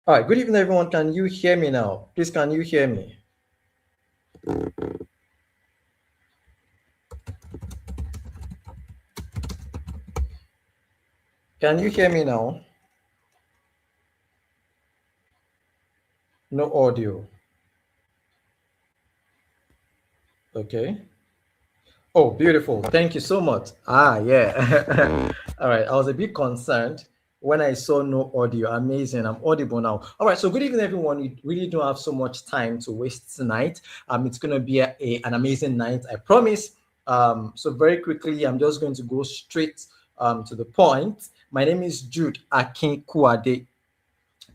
All right, good evening, everyone. Can you hear me now? Please, can you hear me? Can you hear me now? No audio. Okay. Oh, beautiful. Thank you so much. Yeah. All right. I was a bit concerned when I saw no audio. Amazing. I'm audible now. All right. So, good evening, everyone. We really don't have so much time to waste tonight. It's going to be an amazing night. I promise. So, very quickly, I'm just going to go straight to the point. My name is Jude Akinkwade,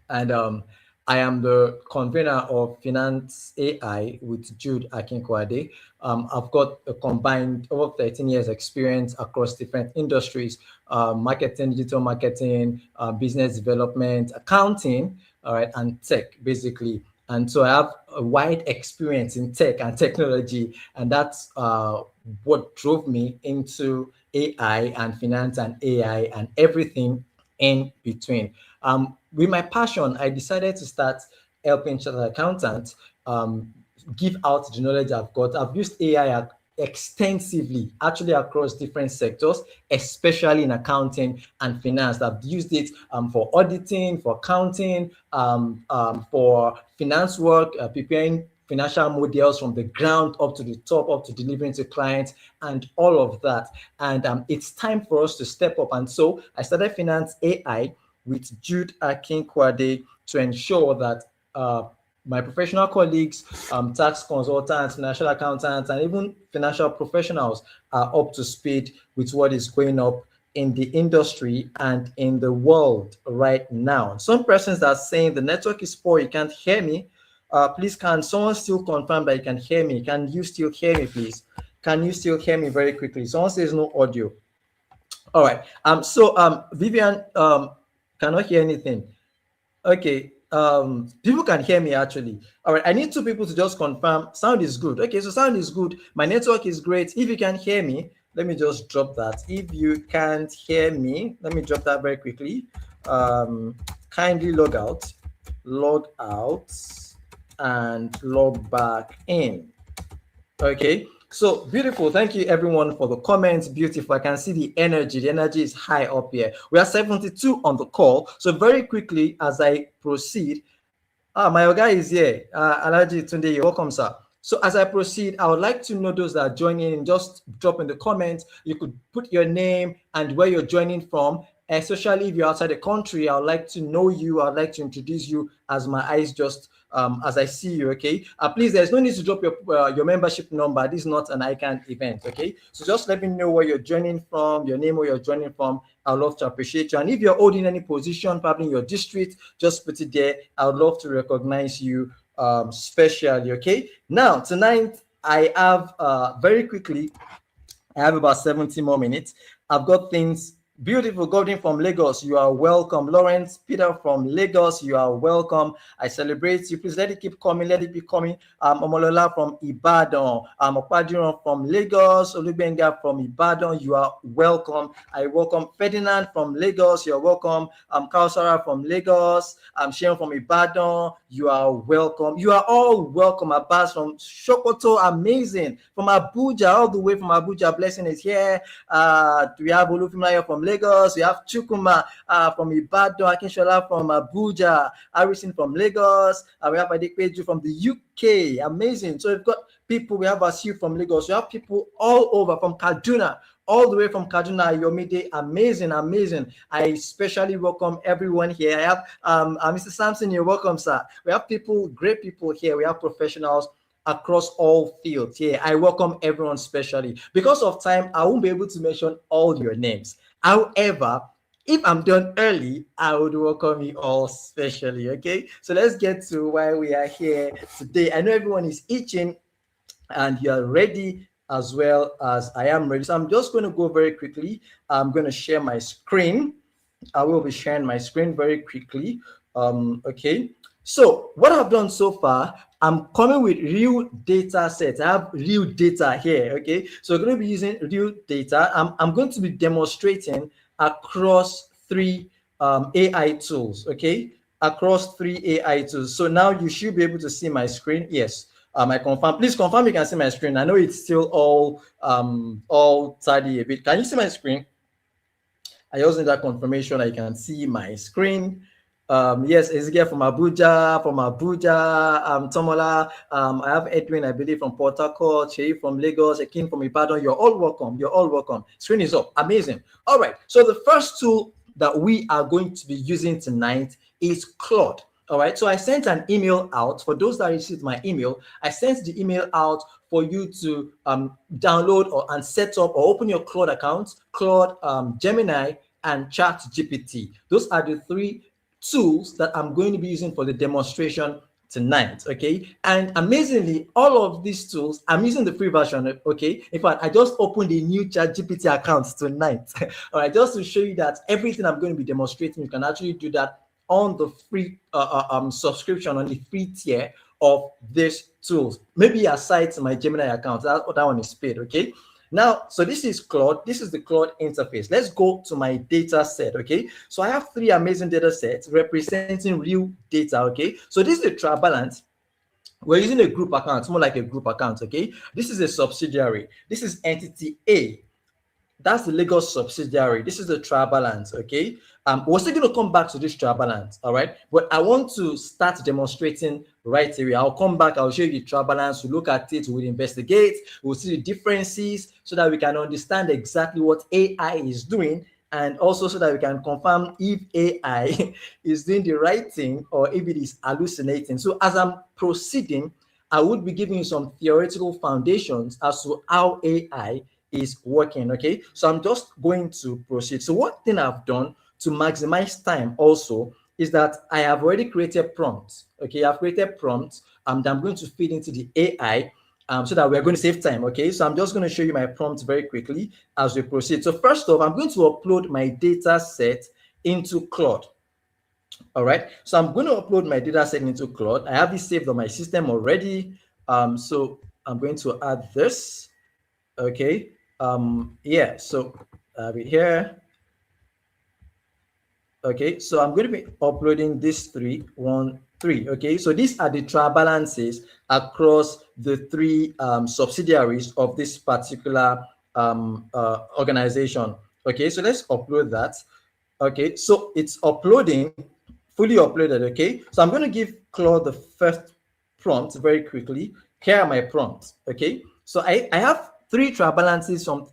and I am the convener of Finance AI with Jude Akinkwade. I've got a combined over 13 years experience across different industries, marketing, digital marketing, business development, accounting, all right, and tech, basically. And so I have a wide experience in tech and technology, and that's what drove me into AI and finance and AI and everything in between. With my passion, I decided to start helping chartered accountants give out the knowledge I've got. I've used AI extensively, actually across different sectors, especially in accounting and finance. I've used it for auditing, for accounting, for finance work, preparing financial models from the ground up to the top, up to delivering to clients, and all of that. And it's time for us to step up. And so I started Finance AI with Jude Akinkwade to ensure that my professional colleagues, tax consultants, financial accountants, and even financial professionals are up to speed with what is going up in the industry and in the world right now. Some persons are saying the network is poor, you can't hear me. Please, can someone still confirm that you can hear me? Can you still hear me, please? Can you still hear me very quickly? Someone says no audio. All right. Vivian cannot hear anything. Okay. People can hear me actually. All right. I need two people to just confirm sound is good. Okay, so sound is good. My network is great. If you can hear me, let me just drop that. If you can't hear me, let me drop that very quickly. Kindly log out, and log back in. Okay, so beautiful. Thank you everyone for the comments. Beautiful. I can see the energy. The energy is high up here. We are 72 on the call. So very quickly as I proceed, my guy is here. Alaji Tunde, you're welcome, sir. So as I proceed, I would like to know those that are joining. Just drop in the comments. You could put your name and where you're joining from. Especially if you're outside the country, I would like to know you. I'd like to introduce you as my eyes just as I see you. Okay. Please, there's no need to drop your membership number. This is not an ICANN event. Okay. So just let me know where you're joining from, your name, where you're joining from. I'd love to appreciate you. And if you're holding any position, probably in your district, just put it there. I would love to recognize you specially. Okay. Now, tonight, I have very quickly, I have about 70 more minutes. I've got things beautiful. Golden from Lagos, you are welcome. Lawrence Peter from Lagos, you are welcome. I celebrate you. Please let it keep coming. Let it be coming. Omolola from Ibadan. Opadiran from Lagos. Olubenga from Ibadan, you are welcome. I welcome Ferdinand from Lagos. You're welcome. Kausara from Lagos. Sheon from Ibadan, you are welcome. You are all welcome. Abbas from Sokoto, amazing. From Abuja, all the way from Abuja, blessing is here. We have Olufimayo from Lagos. We have Chukuma from Ibadan, Akinshola from Abuja, Harrison from Lagos. We have Adekpeju from the UK. Amazing. So we've got people. We have Asiu from Lagos. We have people all over from Kaduna, all the way from Kaduna, Yomide. Amazing, amazing. I especially welcome everyone here. I have Mr. Sampson, you're welcome, sir. We have people, great people here. We have professionals across all fields. Yeah, I welcome everyone specially. Because of time, I won't be able to mention all your names. However, if I'm done early, I would welcome you all specially. Okay, so let's get to why we are here today. I know everyone is itching and you're ready as well as I am ready. So I'm just going to go very quickly. I'm going to share my screen. I will be sharing my screen very quickly. Okay. So what I've done so far, I'm coming with real data sets. I have real data here. Okay. So we're going to be using real data. I'm going to be demonstrating across three AI tools. Okay. across 3 AI tools. So now you should be able to see my screen. Yes. I confirm. Please confirm you can see my screen. I know it's still all tidy a bit. Can you see my screen? I also need that confirmation. I can see my screen. Yes, Ezekiel from Abuja, Tomola. I have Edwin, I believe, from Port Harcourt, Shay from Lagos, Akin from Ibadan. You're all welcome. You're all welcome. Screen is up. Amazing. All right. So the first tool that we are going to be using tonight is Claude. All right. So I sent an email out for those that received my email. I sent the email out for you to download and set up or open your Claude account, Claude, Gemini, and Chat GPT. Those are the 3 tools that I'm going to be using for the demonstration tonight. Okay. And amazingly, all of these tools, I'm using the free version. Okay. In fact, I just opened a new Chat GPT account tonight. All right. Just to show you that everything I'm going to be demonstrating, you can actually do that on the free subscription, on the free tier of these tools. Maybe aside to my Gemini account, that one is paid. Okay. Now, so this is Claude. This is the Claude interface. Let's go to my data set. Okay. So I have 3 amazing data sets representing real data. Okay. So this is the trial balance. We're using a group account. It's more like a group account. Okay. This is a subsidiary. This is entity A. That's the Lagos subsidiary. This is the trial balance. Okay. We're still going to come back to this trial balance. All right. But I want to start demonstrating right away. I'll come back. I'll show you the trial balance. We'll look at it. We'll investigate. We'll see the differences so that we can understand exactly what AI is doing. And also so that we can confirm if AI is doing the right thing or if it is hallucinating. So as I'm proceeding, I would be giving you some theoretical foundations as to how AI is working. Okay, so I'm just going to proceed. So one thing I've done to maximize time also is that I have already created prompts. Okay, I've created prompts that I'm going to feed into the AI so that we're going to save time. Okay, so I'm just going to show you my prompts very quickly as we proceed. So first off, I'm going to upload my data set into Claude. All right, so I'm going to upload my data set into Claude. I have it saved on my system already. So I'm going to add this. Okay, yeah, so I have it here. Okay, so I'm going to be uploading this 3, 1, 3. Okay, so these are the trial balances across the 3 subsidiaries of this particular organization. Okay, so let's upload that. Okay, so it's uploading, fully uploaded. Okay, so I'm going to give Claude the first prompt very quickly. Here are my prompts. Okay, so I have 3 trial balances from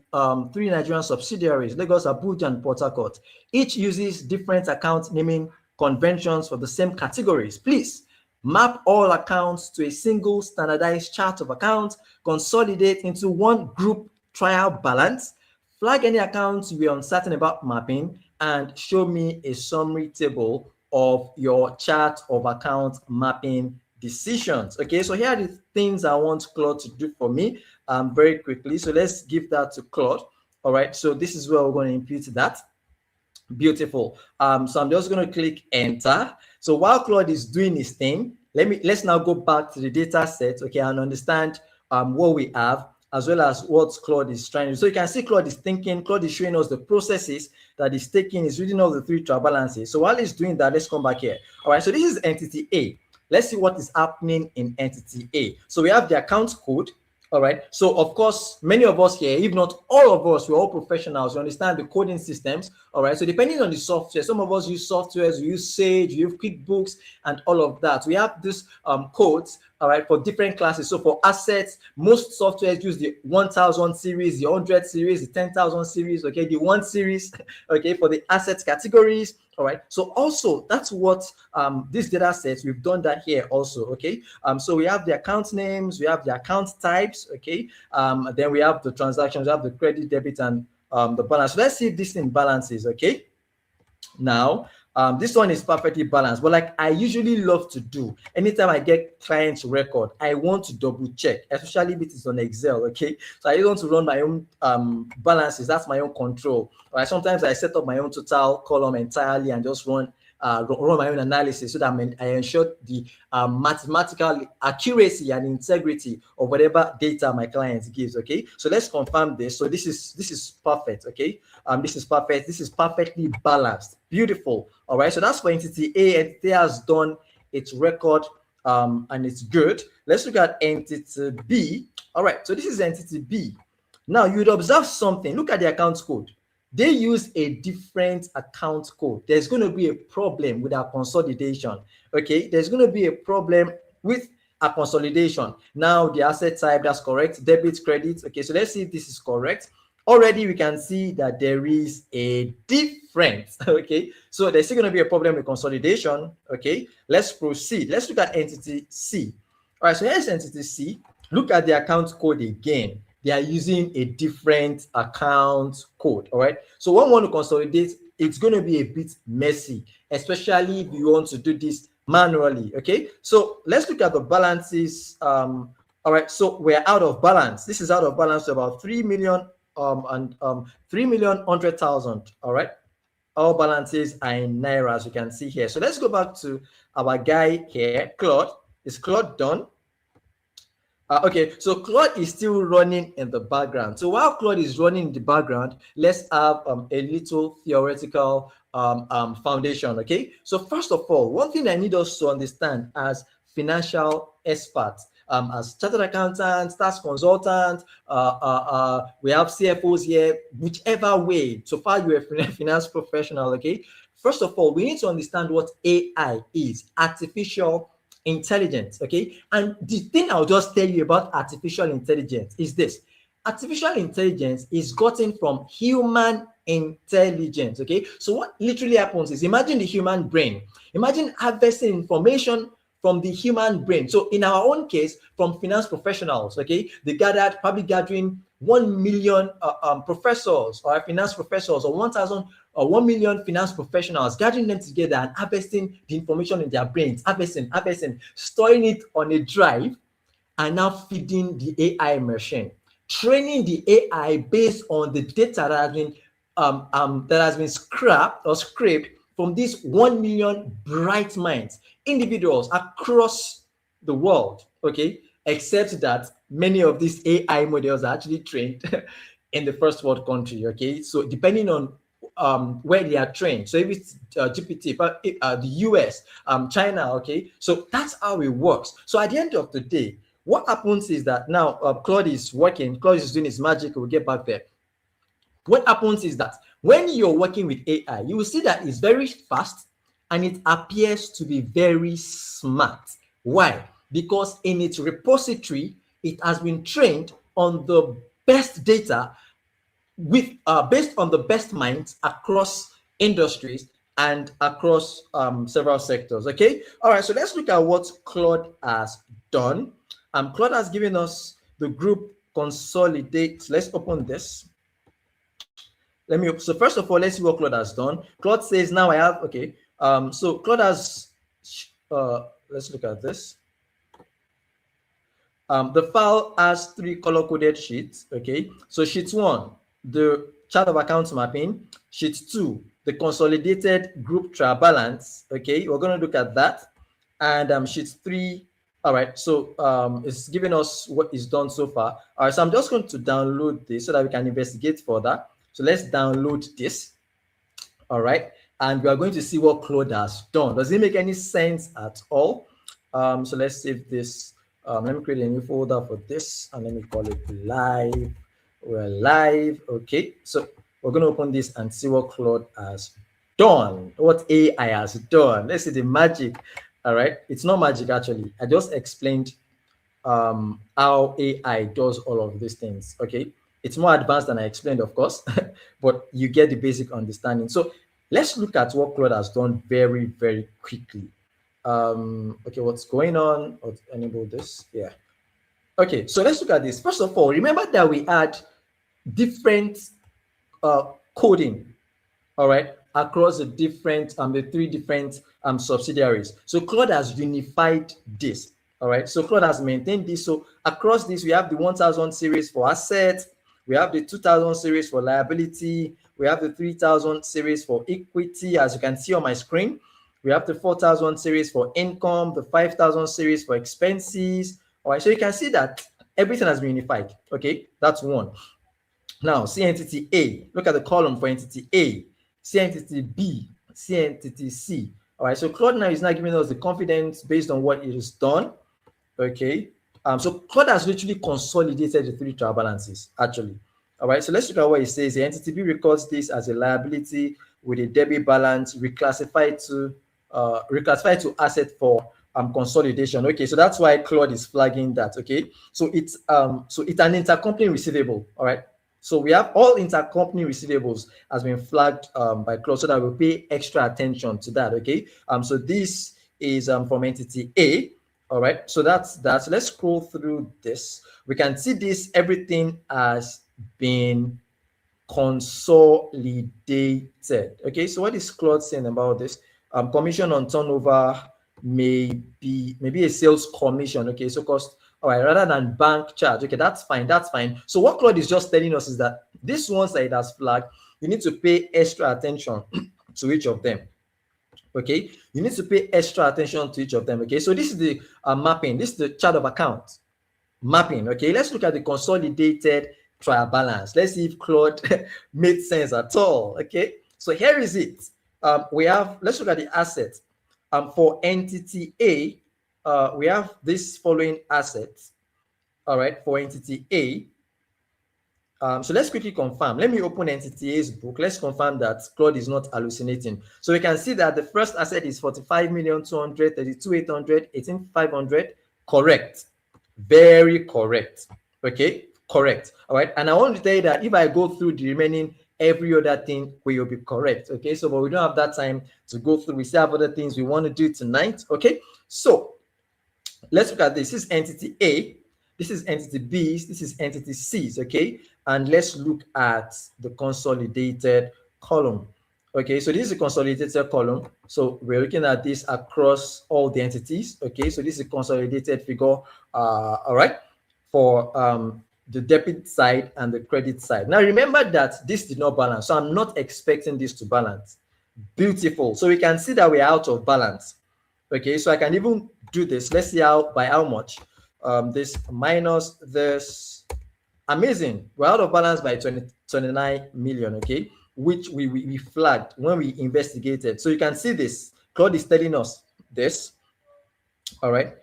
3 Nigerian subsidiaries, Lagos, Abuja, and Port Harcourt. Each uses different account naming conventions for the same categories. Please map all accounts to a single standardized chart of accounts, consolidate into one group trial balance, flag any accounts you are uncertain about mapping, and show me a summary table of your chart of account mapping decisions. Okay, so here are the things I want Claude to do for me very quickly. So let's give that to Claude. All right, so this is where we're going to impute that. Beautiful. So I'm just going to click enter. So while Claude is doing his thing, let's now go back to the data set, okay, and understand what we have as well as what Claude is trying to do. So you can see Claude is thinking, Claude is showing us the processes that he's taking, he's reading all the 3 trial balances. So while he's doing that, let's come back here. All right, so this is entity A. Let's see what is happening in entity A. So we have the account code. All right. So, of course, many of us here, if not all of us, we're all professionals. We understand the coding systems. All right. So, depending on the software, some of us use softwares, we use Sage, we use QuickBooks, and all of that. We have these codes, all right, for different classes. So, for assets, most softwares use the 1000 series, the 100 series, the 10,000 series, okay, the 1 series, okay, for the assets categories. All right. So also that's what this data sets, we've done that here also. Okay. So we have the account names, we have the account types. Okay. Then we have the transactions, we have the credit, debit, and the balance. So let's see if this thing balances. Okay. Now, this one is perfectly balanced, but like I usually love to do, anytime I get client's record, I want to double check, especially if it is on Excel. Okay, so I want to run my own balances. That's my own control. Right? Sometimes I set up my own total column entirely and just run run my own analysis so that I ensure the mathematical accuracy and integrity of whatever data my client gives. Okay, so let's confirm this. So this is perfect. Okay, this is perfect. This is perfectly balanced. Beautiful. All right, so that's for entity A. Entity A has done its record and it's good. Let's look at entity B. All right, so this is entity B. Now you'd observe something. Look at the account code. They use a different account code. There's going to be a problem with our consolidation. Okay, there's going to be a problem with a consolidation. Now the asset type, that's correct. Debit, credit. Okay, so let's see if this is correct. Already we can see that there is a difference. Okay, so there's still going to be a problem with consolidation. Okay, let's proceed. Let's look at entity C. All right, so here's entity C. Look at the account code again. They are using a different account code. All right, so when we want to consolidate, it's going to be a bit messy, especially if you want to do this manually. Okay, so let's look at the balances. All right, so we're out of balance. This is out of balance to about 3 million and 3,100,000. All right, all balances are in naira, as you can see here. So let's go back to our guy here, Claude. Is Claude done? Okay, so Claude is still running in the background. So while Claude is running in the background, let's have a little theoretical foundation. Okay, so first of all, one thing I need us to understand as financial experts, as chartered accountants, tax consultants, we have CFOs here, whichever way, so far you're a finance professional. Okay, first of all, we need to understand what AI is, artificial intelligence. Okay, and the thing I'll just tell you about artificial intelligence is this: artificial intelligence is gotten from human intelligence. Okay, so what literally happens is, imagine the human brain, imagine harvesting information from the human brain. So in our own case, from finance professionals. Okay, they gathered, probably gathering 1 million professors or finance professors, or 1,000 or 1 million finance professionals, gathering them together and harvesting the information in their brains, harvesting, storing it on a drive, and now feeding the AI machine, training the AI based on the data that has been scrapped or scraped from these 1 million bright minds, individuals across the world. Okay, except that many of these AI models are actually trained in the first world country. Okay, so depending on where they are trained, so if it's GPT, the US, China. Okay, so that's how it works. So at the end of the day, what happens is that now Claude is working, Claude is doing his magic. We'll get back there. What happens is that when you're working with AI, you will see that it's very fast and it appears to be very smart. Why? Because in its repository, it has been trained on the best data with based on the best minds across industries and across several sectors. Okay, all right, so let's look at what Claude has done. Claude has given us the group Consolidate. Let's open this. So first of all, let's see what Claude has done. Claude says now I have, okay, so Claude has let's look at this. The file has 3 color-coded sheets. Okay, so sheet 1, the chart of accounts mapping. Sheet 2, the consolidated group trial balance. Okay, we're going to look at that. And sheet 3, all right, so it's giving us what is done so far. All right, so I'm just going to download this so that we can investigate further. So let's download this. All right, and we are going to see what Claude has done. Does it make any sense at all? So let's save this. Let me create a new folder for this, and let me call it live. We're live. Okay, so we're going to open this and see what Claude has done, what AI has done. Let's see the magic. All right, it's not magic actually. I just explained how AI does all of these things. Okay, it's more advanced than I explained, of course, but you get the basic understanding. So let's look at what Claude has done very, very quickly. Okay, what's going on? I'll enable this. Yeah. Okay, so let's look at this. First of all, remember that we had different coding, all right, across the different the 3 different subsidiaries. So Claude has unified this. All right, so Claude has maintained this. So across this, we have the 1000 series for assets, we have the 2000 series for liability, we have the 3000 series for equity, as you can see on my screen. We have the 4,000 series for income, the 5,000 series for expenses. All right, so you can see that everything has been unified. Okay, that's one. Now, see entity A. Look at the column for entity A. See entity B. See entity C. All right, so Claude now is now giving us the confidence based on what it has done. Okay, so Claude has literally consolidated the three trial balances, actually. All right, so let's look at what it says. The entity B records this as a liability with a debit balance reclassified to asset for consolidation. Okay, so that's why Claude is flagging that. Okay, so it's an intercompany receivable. All right, so we have all intercompany receivables has been flagged by Claude, so that we'll pay extra attention to that. Okay, so this is from entity A. All right, so that's that. So let's scroll through this. We can see this, everything has been consolidated. Okay, so what is Claude saying about this? Commission on turnover may be a sales commission. Okay, so cost, all right, rather than bank charge. Okay, that's fine, that's fine. So what Claude is just telling us is that this ones that it has flagged, you need to pay extra attention to each of them. Okay, you need to pay extra attention to each of them. Okay, so this is the mapping. This is the chart of account mapping. Okay, let's look at the consolidated trial balance. Let's see if Claude made sense at all. Okay, so here is it. Let's look at the assets. For entity A, we have this following assets. All right, for entity A. So let's quickly confirm. Let me open entity A's book. Let's confirm that Claude is not hallucinating. So we can see that the first asset is 45,200,000, 32,800, 18,500. Correct. Very correct. Okay, correct. All right. And I want to tell you that if I go through the remaining, every other thing will be correct. Okay, so but we don't have that time to go through. We still have other things we want to do tonight. Okay, so let's look at this. This is entity A. This is entity B. This is entity C. Okay, and let's look at the consolidated column. Okay, so this is a consolidated column. So we're looking at this across all the entities. Okay, so this is a consolidated figure. All right, for the debit side and the credit side. Now remember that this did not balance, so I'm not expecting this to balance. Beautiful. So we can see that we're out of balance. Okay, so I can even do this. Let's see by how much. This minus this. Amazing. We're out of balance by 29 million. Okay, which we flagged when we investigated. So you can see this. Claude is telling us this. All right.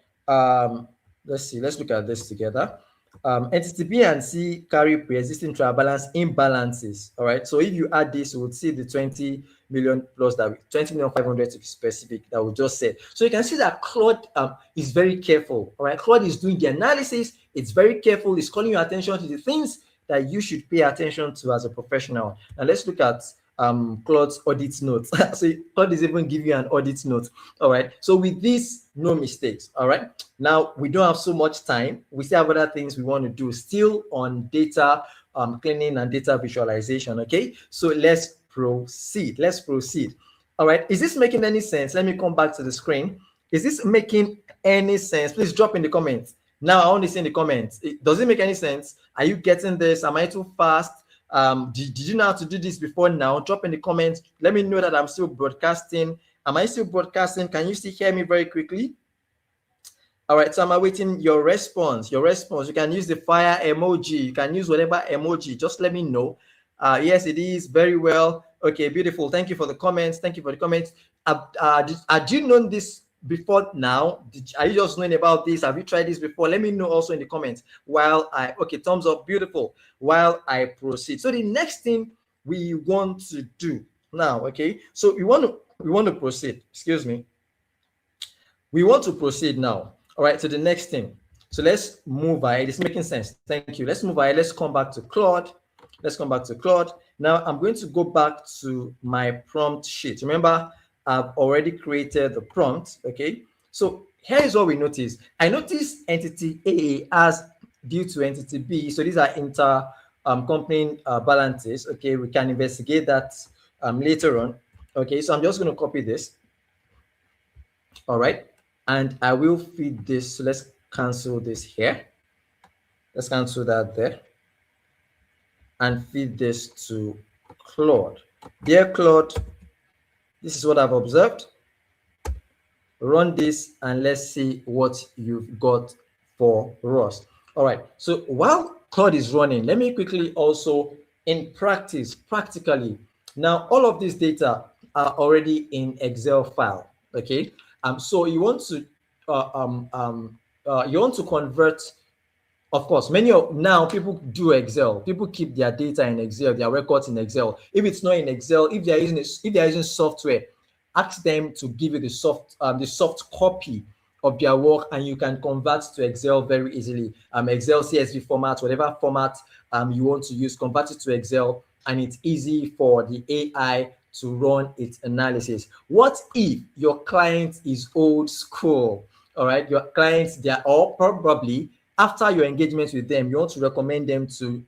Let's see. Let's look at this together. Entity B and C carry pre-existing trial balance imbalances. All right. So if you add this, you would see the 20 million plus that 20,500,000 to be specific that we just said. So you can see that Claude is very careful. All right. Claude is doing the analysis. It's very careful. It's calling your attention to the things that you should pay attention to as a professional. And let's look at Claude's audit notes. So Claude is even giving you an audit note. All right. So with this, no mistakes. All right. Now we don't have so much time. We still have other things we want to do still on data cleaning and data visualization. Okay. So let's proceed. Let's proceed. All right. Is this making any sense? Let me come back to the screen. Is this making any sense? Please drop in the comments. Now I want to see in the comments. Does it make any sense? Are you getting this? Am I too fast? Did you know how to do this before now? Drop in the comments. Let me know that I'm still broadcasting. Am I still broadcasting? Can you still hear me very quickly? All right, so I'm awaiting your response. Your response. You can use the fire emoji. You can use whatever emoji. Just let me know. Yes, it is very well. Okay, beautiful. Thank you for the comments. Thank you for the comments. Had you known this before now? Are you just knowing about this? Have you tried this before? Let me know also in the comments. Okay, thumbs up, beautiful. While I proceed. So the next thing we want to do now, okay, so we want to proceed. Excuse me. We want to proceed now. All right, to the next thing. So let's move ahead. It's making sense. Thank you. Let's move ahead. Let's come back to Claude. Let's come back to Claude. Now I'm going to go back to my prompt sheet. Remember, I've already created the prompt. Okay, so here is what we notice. I noticed entity A as due to entity B. So these are inter company balances. Okay, we can investigate that later on. Okay, so I'm just going to copy this. All right, and I will feed this. So let's cancel this here. Let's cancel that there and feed this to Claude. Dear Claude, this is what I've observed. Run this and let's see what you've got for us. All right. So while Claude is running, let me quickly also in practice, practically. Now, all of this data are already in Excel file. Okay. So you want to convert. Of course, many of now people do Excel. People keep their data in Excel, their records in Excel. If it's not in Excel, if they are using software, ask them to give you the soft copy of their work, and you can convert to Excel very easily. Excel CSV format, whatever format you want to use, convert it to Excel, and it's easy for the AI to run its analysis. What if your client is old school? All right, your clients, they are all probably after your engagement with them, you want to recommend them to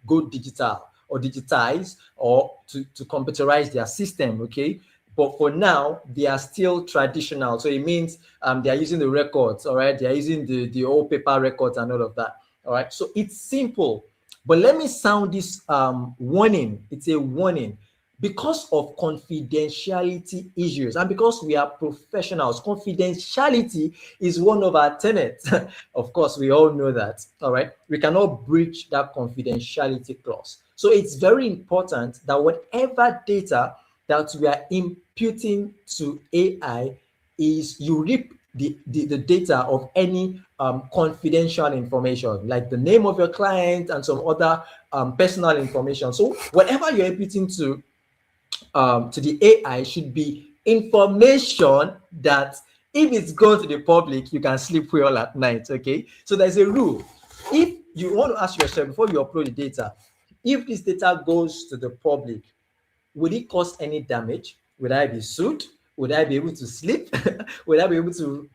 go digital or digitize or to computerize their system, okay? But for now, they are still traditional. So it means they are using the records, all right? They are using the old paper records and all of that, all right? So it's simple. But let me sound this warning. It's a warning. Because of confidentiality issues and because we are professionals, confidentiality is one of our tenets. Of course, we all know that. All right. We cannot breach that confidentiality clause. So it's very important that whatever data that we are imputing to AI is you reap the data of any confidential information, like the name of your client and some other personal information. So whatever you're imputing to the AI should be information that if it's going to the public, you can sleep well at night. Okay, so there's a rule. If you want to ask yourself before you upload the data, if this data goes to the public, would it cause any damage? Would I be sued? Would I be able to sleep? Would I be able to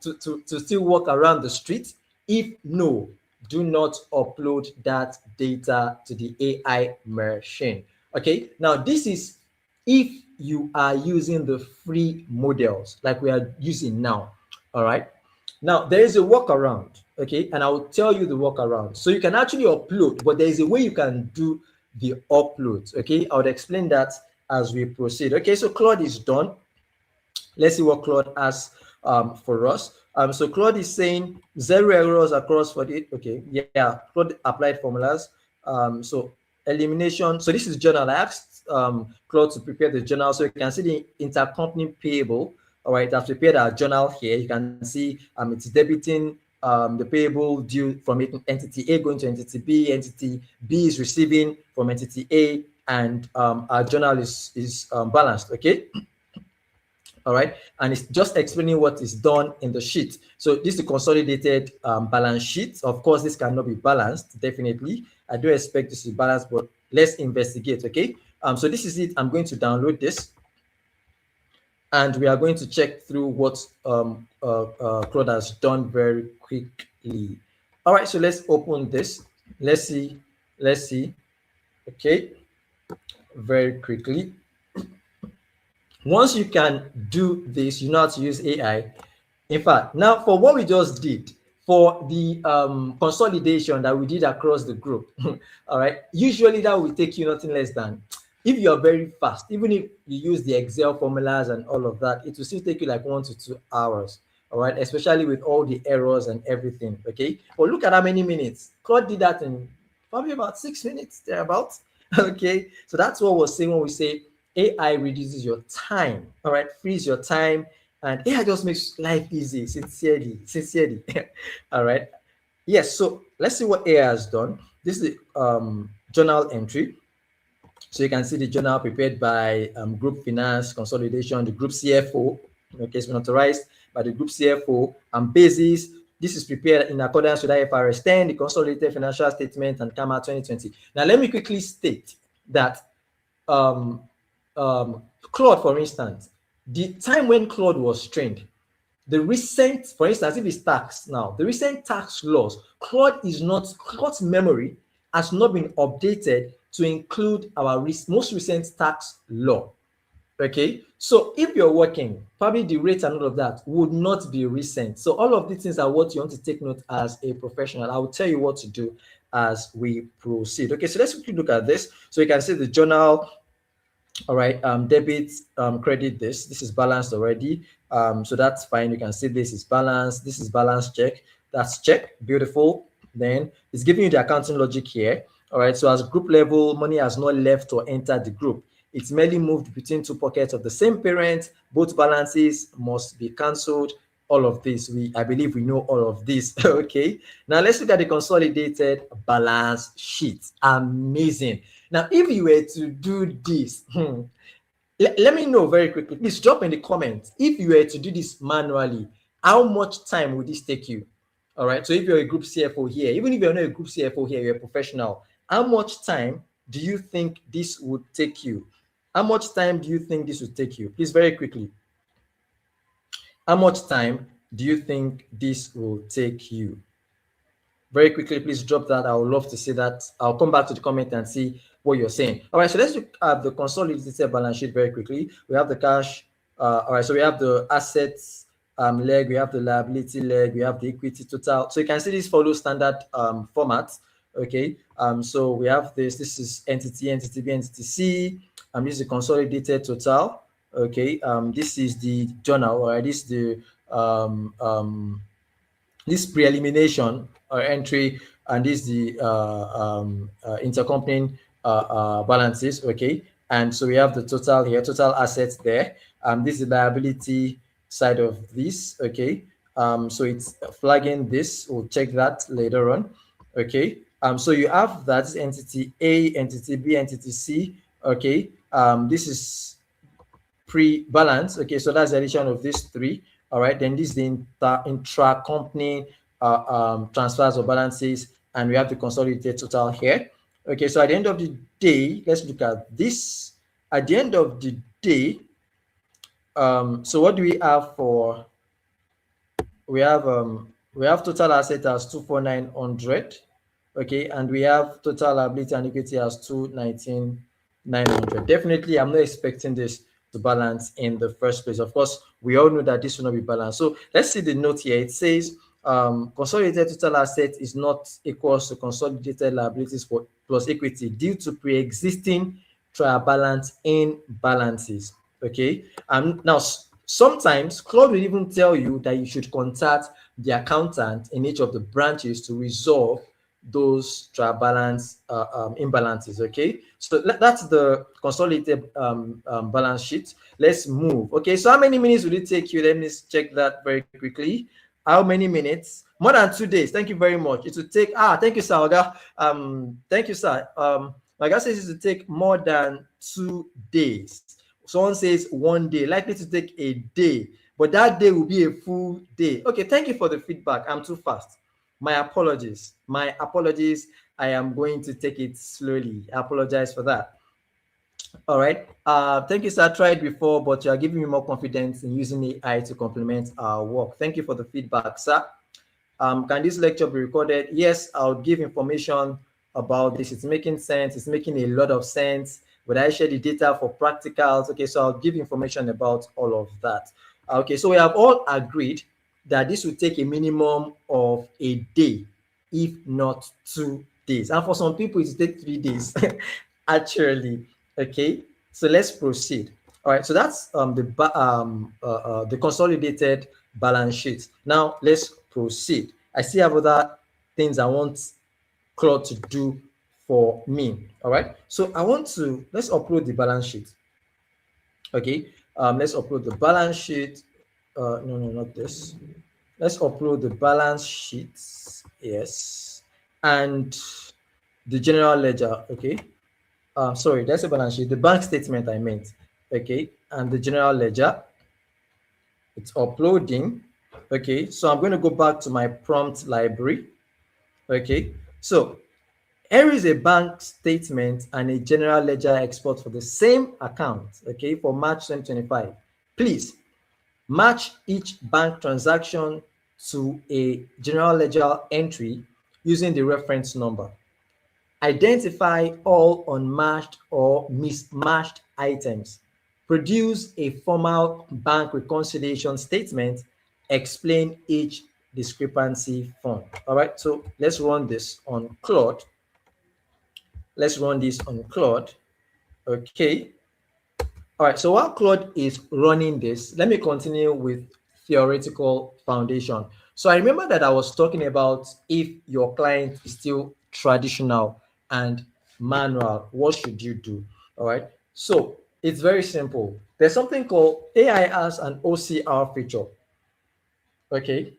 still walk around the street? If no, do not upload that data to the AI machine. Okay, now this is if you are using the free models like we are using now. All right, now there is a workaround, okay, and I will tell you the workaround. So you can actually upload, but there is a way you can do the uploads. Okay, I would explain that as we proceed. Okay, so Claude is done. Let's see what Claude has for us. So Claude is saying 0 errors across 48. Okay, yeah, Claude applied formulas. So elimination. So this is journal. I asked Claude to prepare the journal, so you can see the intercompany payable. All right, I've prepared our journal here. You can see it's debiting the payable due from entity A going to entity B. Entity B is receiving from entity A, and our journal is balanced. Okay. All right, and it's just explaining what is done in the sheet. So this is the consolidated balance sheet. Of course, this cannot be balanced, definitely. I do expect this to be balanced, but let's investigate. Okay, so this is it. I'm going to download this, and we are going to check through what Claude has done very quickly. All right, so let's open this. Let's see. Okay, very quickly. Once you can do this, you know how to use AI. In fact, now for what we just did, for the consolidation that we did across the group, all right, usually that will take you nothing less than, if you are very fast, even if you use the Excel formulas and all of that, it will still take you like 1 to 2 hours, all right, especially with all the errors and everything, okay? But look at how many minutes. Claude did that in probably about 6 minutes, thereabouts, okay? So that's what we're saying when we say AI reduces your time, all right, frees your time, and AI just makes life easy, sincerely. All right. Yes, so let's see what AI has done. This is the journal entry. So you can see the journal prepared by Group Finance Consolidation, the Group CFO. Okay, it's been authorized by the Group CFO and basis. This is prepared in accordance with IFRS 10, the Consolidated Financial Statement, and CAMA 2020. Now, let me quickly state that Claude, for instance, the time when Claude was trained, the recent, for instance, if it's tax now, the recent tax laws, Claude's memory has not been updated to include our most recent tax law. Okay, so if you're working, probably the rate and all of that would not be recent. So all of these things are what you want to take note as a professional. I will tell you what to do as we proceed. Okay, so let's quickly look at this. So you can see the journal All right, debit, credit, this is balanced already. So that's fine. You can see this is balanced, this is balance check, that's check, beautiful. Then it's giving you the accounting logic here. All right, so as group level, money has not left or entered the group. It's merely moved between two pockets of the same parent. Both balances must be cancelled. All of this, I believe we know all of this. Okay, now let's look at the consolidated balance sheet. Amazing. Now, if you were to do this, let me know very quickly. Please drop in the comments. If you were to do this manually, how much time would this take you? All right. So if you're a group CFO here, even if you're not a group CFO here, you're a professional, how much time do you think this would take you? How much time do you think this would take you? Please, very quickly. How much time do you think this will take you? Very quickly, please drop that. I would love to see that. I'll come back to the comment and see what you're saying. All right, so let's look at the consolidated balance sheet very quickly. We have the cash. All right, so we have the assets leg, we have the liability leg, we have the equity total. So you can see this follows standard format. Okay, so we have this. This is entity, entity B, entity C. This is the consolidated total. Okay, this is the journal, or this is the this pre-elimination entry, and this is the intercompany balances. Okay, and so we have the total here, total assets there. This is the liability side of this. Okay, so it's flagging this. We'll check that later on. Okay, so you have that entity A, entity B, entity C. Okay, this is pre-balance. Okay, so that's the addition of these three. All right, then this is the intra-company transfers or balances, and we have the consolidated total here. Okay, so at the end of the day, let's look at this. At the end of the day, so what do we have for? We have total asset as 24900. Okay, and we have total liability and equity as 219,900. Definitely, I'm not expecting this to balance in the first place. Of course, we all know that this will not be balanced. So let's see the note here. It says consolidated total asset is not equals to consolidated liabilities plus equity due to pre-existing trial balance imbalances. Okay, and now sometimes Claude will even tell you that you should contact the accountant in each of the branches to resolve those trial balance imbalances. Okay, so that's the consolidated balance sheet. Let's move. Okay, so how many minutes will it take you? Let me check that very quickly. How many minutes? More than 2 days. Thank you very much. It will take thank you, sir. Thank you, sir. My guy says it will take more than 2 days. Someone says 1 day, likely to take a day, but that day will be a full day. Okay, thank you for the feedback. I'm too fast. My apologies. My apologies. I am going to take it slowly. I apologize for that. All right. Thank you, sir. I tried before, but you are giving me more confidence in using AI to complement our work. Thank you for the feedback, sir. Can this lecture be recorded? Yes, I'll give information about this. It's making sense. It's making a lot of sense. But I share the data for practicals. Okay, so I'll give information about all of that. Okay, so we have all agreed that this will take a minimum of a day, if not 2 days. And for some people, it will take 3 days, actually. Okay, so let's proceed. All right, so that's the consolidated balance sheet. Now let's proceed. I still have other things I want Claude to do for me. All right, so let's upload the balance sheet. Okay, let's upload the balance sheet. No, not this. Let's upload the balance sheets. Yes, and the general ledger. Okay, sorry, that's a balance sheet. The bank statement I meant. Okay, and the general ledger. It's uploading. Okay, so I'm going to go back to my prompt library. Okay, so here is a bank statement and a general ledger export for the same account. Okay, for March 2025. Please match each bank transaction to a general ledger entry using the reference number. Identify all unmatched or mismatched items. Produce a formal bank reconciliation statement. Explain each discrepancy fund. All right, so let's run this on Claude. Let's run this on Claude. Okay. All right, so while Claude is running this, let me continue with theoretical foundation. So I remember that I was talking about if your client is still traditional and manual, what should you do? All right, so it's very simple. There's something called AI as an OCR feature. Okay,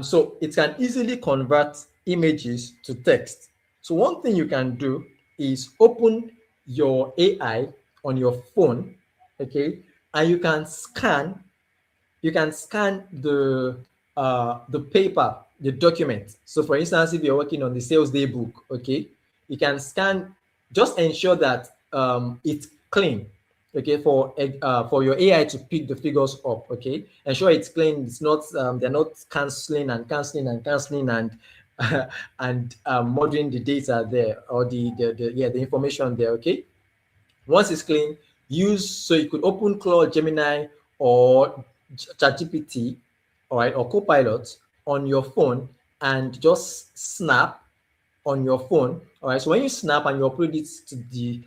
so it can easily convert images to text. So one thing you can do is open your AI on your phone, okay, and you can scan the paper, the document. So for instance, if you're working on the sales day book, okay, you can scan, just ensure that it's clean, okay, for your AI to pick the figures up, okay. Ensure it's clean, it's not they're not canceling and and modeling the data there, or the information there, okay. Once it's clean, you could open Claude, Gemini, or ChatGPT, all right, or Copilot on your phone and just snap on your phone. All right. So when you snap and you upload it to the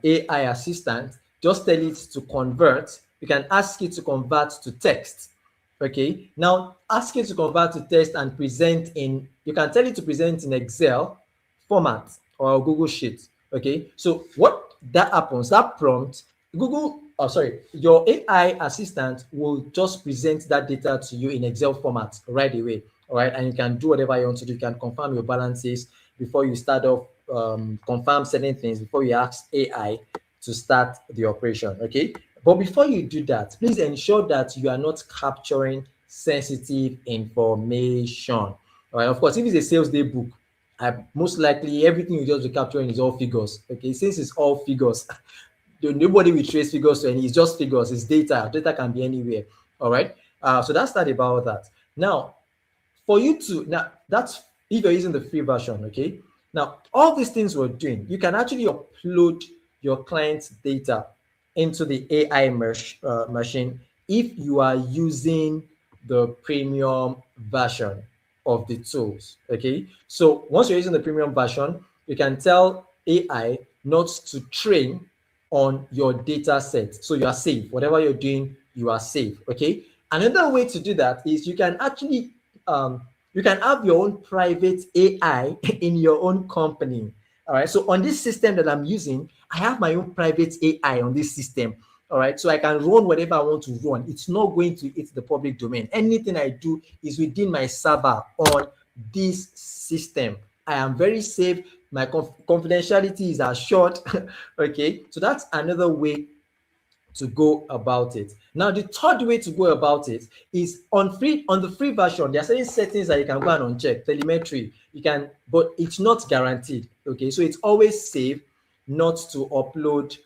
AI assistant, just tell it to convert. You can ask it to convert to text. Okay. Now ask it to convert to text and present in. You can tell it to present in Excel format or Google Sheet. Okay. So what that happens, that prompt, your AI assistant will just present that data to you in Excel format right away. All right. And you can do whatever you want to do. You can confirm your balances before you start off, confirm certain things before you ask AI to start the operation. Okay. But before you do that, please ensure that you are not capturing sensitive information. All right. Of course, if it's a sales day book, most likely everything you just be capturing is all figures. Okay. Since it's all figures, nobody will trace figures to any. It's just figures. It's data. Data can be anywhere. All right. So that's that about that. Now, for you to now that's if you're using the free version, okay. Now all these things we're doing, you can actually upload your client's data into the AI machine if you are using the premium version of the tools. Okay, so once you're using the premium version, you can tell AI not to train on your data set, so you are safe. Whatever you're doing, you are safe. Okay, another way to do that is you can have your own private AI in your own company. All right. So on this system that I'm using, I have my own private AI on this system. All right. So I can run whatever I want to run. It's not going to hit the public domain. Anything I do is within my server on this system. I am very safe. My confidentiality is assured. Okay. So that's another way to go about it. Now, the third way to go about it is on the free version. There are certain settings that you can go and uncheck. Telemetry, you can, but it's not guaranteed. Okay, so it's always safe not to upload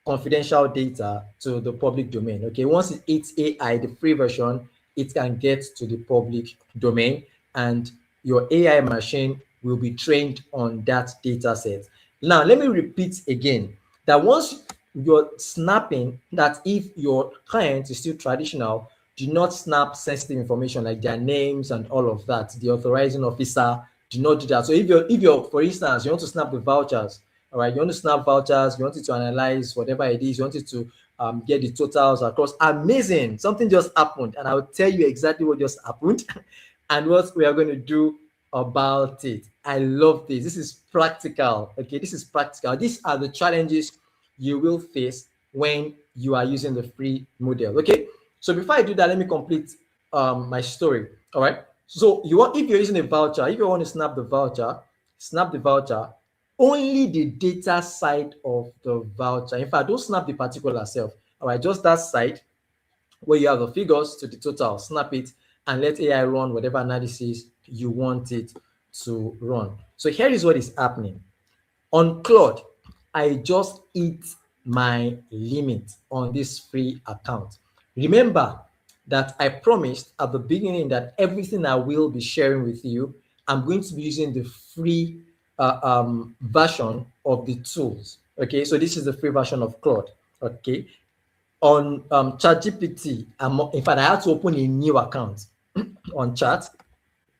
confidential data to the public domain. Okay, once it hits AI, the free version, it can get to the public domain, and your AI machine will be trained on that data set. Now, let me repeat again that once you're snapping, that if your client is still traditional, do not snap sensitive information like their names and all of that. The authorizing officer, do not do that. So if you're for instance, you want to snap the vouchers, all right, you want to snap vouchers, you want it to analyze whatever it is, you want it to get the totals across. Amazing. Something just happened, and I'll tell you exactly what just happened and what we are going to do about it. I love this. This is practical. Okay, this is practical. These are the challenges you will face when you are using the free model. Okay, so before I do that, let me complete my story. All right. So if you're using a voucher, if you want to snap the voucher, only the data side of the voucher. In fact, don't snap the particular self. All right, just that side where you have the figures to the total. Snap it and let AI run whatever analysis you want it to run. So here is what is happening. On Claude, I just hit my limit on this free account. Remember that I promised at the beginning that everything I will be sharing with you, I'm going to be using the free version of the tools. Okay, so this is the free version of Claude. Okay, on ChatGPT, in fact, I had to open a new account on Chat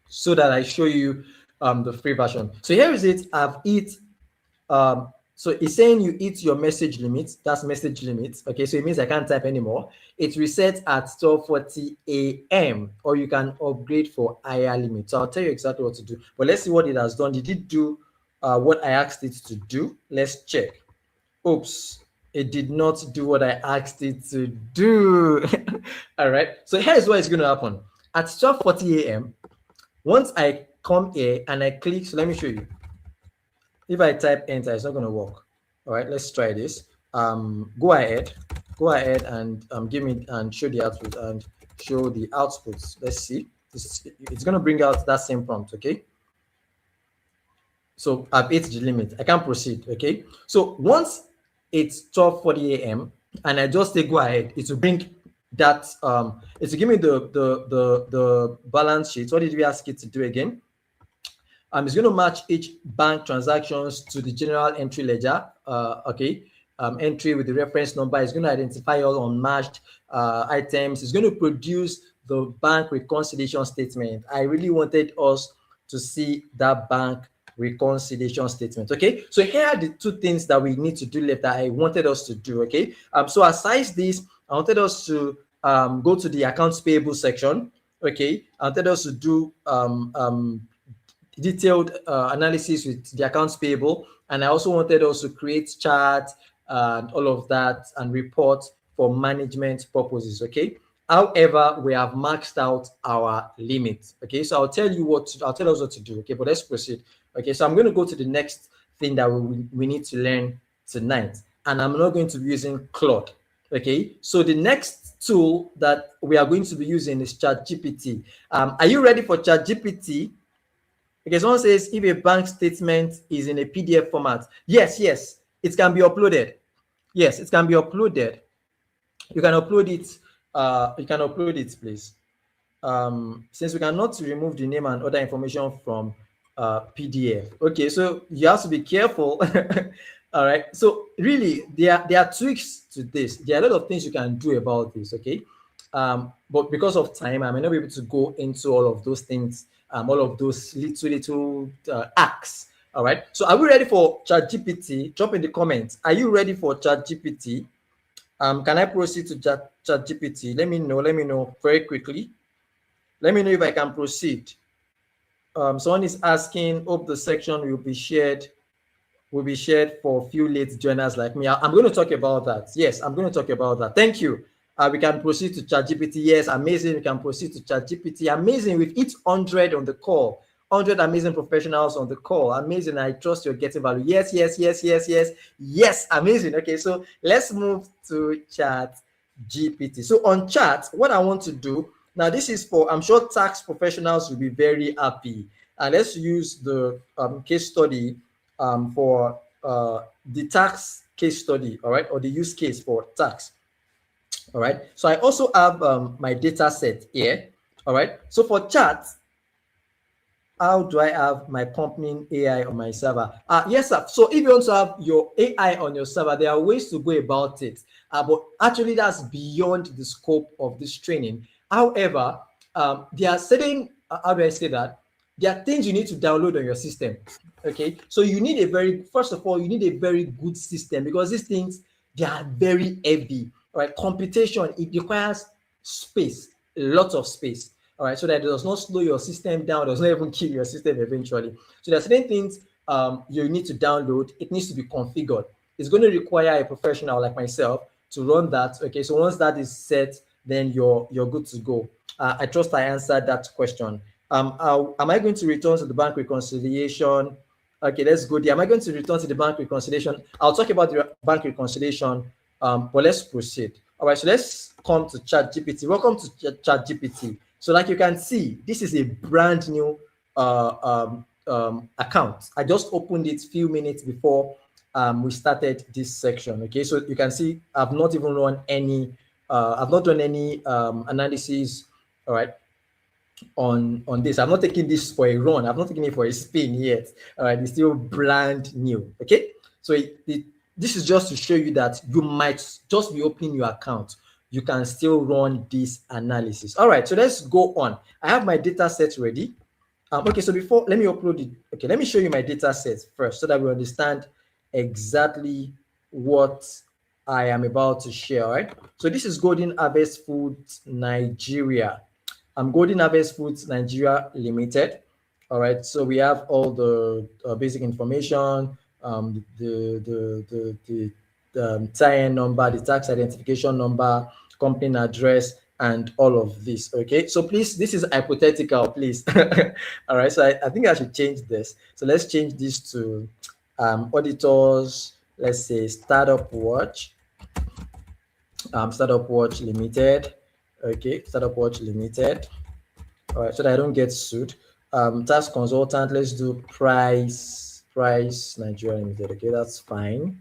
so that I show you the free version. So here is it. I've hit So it's saying you hit your message limit. That's message limit. Okay, so it means I can't type anymore. It resets at 12:40 a.m. or you can upgrade for higher limit. So I'll tell you exactly what to do. But let's see what it has done. Did it do what I asked it to do? Let's check. Oops, it did not do what I asked it to do. All right. So here's what is going to happen. At 12:40 a.m., once I come here and I click, so let me show you. If I type enter, it's not going to work. All right, let's try this. Go ahead and give me and show the output and show the outputs. Let's see. It's going to bring out that same prompt. Okay. So I've hit the limit. I can't proceed. Okay. So once it's 12:40 a.m. and I just say go ahead, it will bring that it will give me the balance sheet. What did we ask it to do again? It's going to match each bank transactions to the general entry ledger. Okay. Entry with the reference number. It's going to identify all unmatched items. It's going to produce the bank reconciliation statement. I really wanted us to see that bank reconciliation statement. Okay, so here are the two things that we need to do left that I wanted us to do. Okay, so aside this, I wanted us to go to the accounts payable section. Okay, I wanted us to do detailed analysis with the accounts payable, and I also wanted us to create charts and all of that and report for management purposes. Okay, however, we have maxed out our limit. Okay, so I'll tell us what to do. Okay, but let's proceed. Okay, so I'm going to go to the next thing that we need to learn tonight, and I'm not going to be using Claude. Okay, so the next tool that we are going to be using is ChatGPT. Are you ready for ChatGPT? Okay, someone says if a bank statement is in a PDF format, yes, it can be uploaded. Yes, it can be uploaded. You can upload it. You can upload it, please. Since we cannot remove the name and other information from PDF. Okay, so you have to be careful. All right. So really, there are tweaks to this. There are a lot of things you can do about this. Okay. But because of time, I may not be able to go into all of those things, all of those little acts. All right. So are we ready for ChatGPT? Drop in the comments. Are you ready for ChatGPT? Can I proceed to ChatGPT? Let me know very quickly. Let me know if I can proceed. Someone is asking, hope the section will be shared for a few late joiners like me. I'm going to talk about that. Yes, I'm going to talk about that. Thank you. We can proceed to ChatGPT. Yes, amazing. We can proceed to ChatGPT. Amazing. With each 100 on the call, 100 amazing professionals on the call. Amazing. I trust you're getting value. Yes. Amazing. Okay, so let's move to ChatGPT. So on Chat, what I want to do now, this is for, I'm sure tax professionals will be very happy. And let's use the case study for the tax case study, all right, or the use case for tax. All right, so I also have my data set here. All right, so for Chat, how do I have my company AI on my server? Yes, sir. So if you want to have your AI on your server, there are ways to go about it. But actually, that's beyond the scope of this training. However, there are certain, how do I say that? There are things you need to download on your system. Okay, so you need first of all, you need a very good system because these things, they are very heavy. All right, computation, it requires space, lots of space. All right, so that it does not slow your system down, does not even kill your system eventually. So there are certain things you need to download. It needs to be configured. It's going to require a professional like myself to run that. Okay, so once that is set, then you're good to go. I trust I answered that question. Am I going to return to the bank reconciliation? Okay, let's go there. Am I going to return to the bank reconciliation? I'll talk about the bank reconciliation, but let's proceed. All right, so let's come to ChatGPT. Welcome to ChatGPT. So like you can see, this is a brand new account. I just opened it a few minutes before we started this section. Okay, so you can see I've not even run any, I've not done any analysis. All right, on this. I'm not taking this for a run. I'm not taking it for a spin yet. All right, it's still brand new. Okay, so this is just to show you that you might just be opening your account. You can still run this analysis. All right, so let's go on. I have my data set ready. Okay, so before, let me upload it. Okay, let me show you my data set first so that we understand exactly what I am about to share. All right. So this is Golden Harvest Foods Nigeria. Golden Harvest Foods Nigeria Limited. All right. So we have all the basic information, the tie-in number, the tax identification number, company address, and all of this. Okay. So please, this is hypothetical, please. All right. So I think I should change this. So let's change this to auditors. Let's say Startup Watch. Startup Watch Limited. Okay. Startup Watch Limited. All right, so that I don't get sued. Tax consultant, let's do price Nigeria Limited. Okay, that's fine.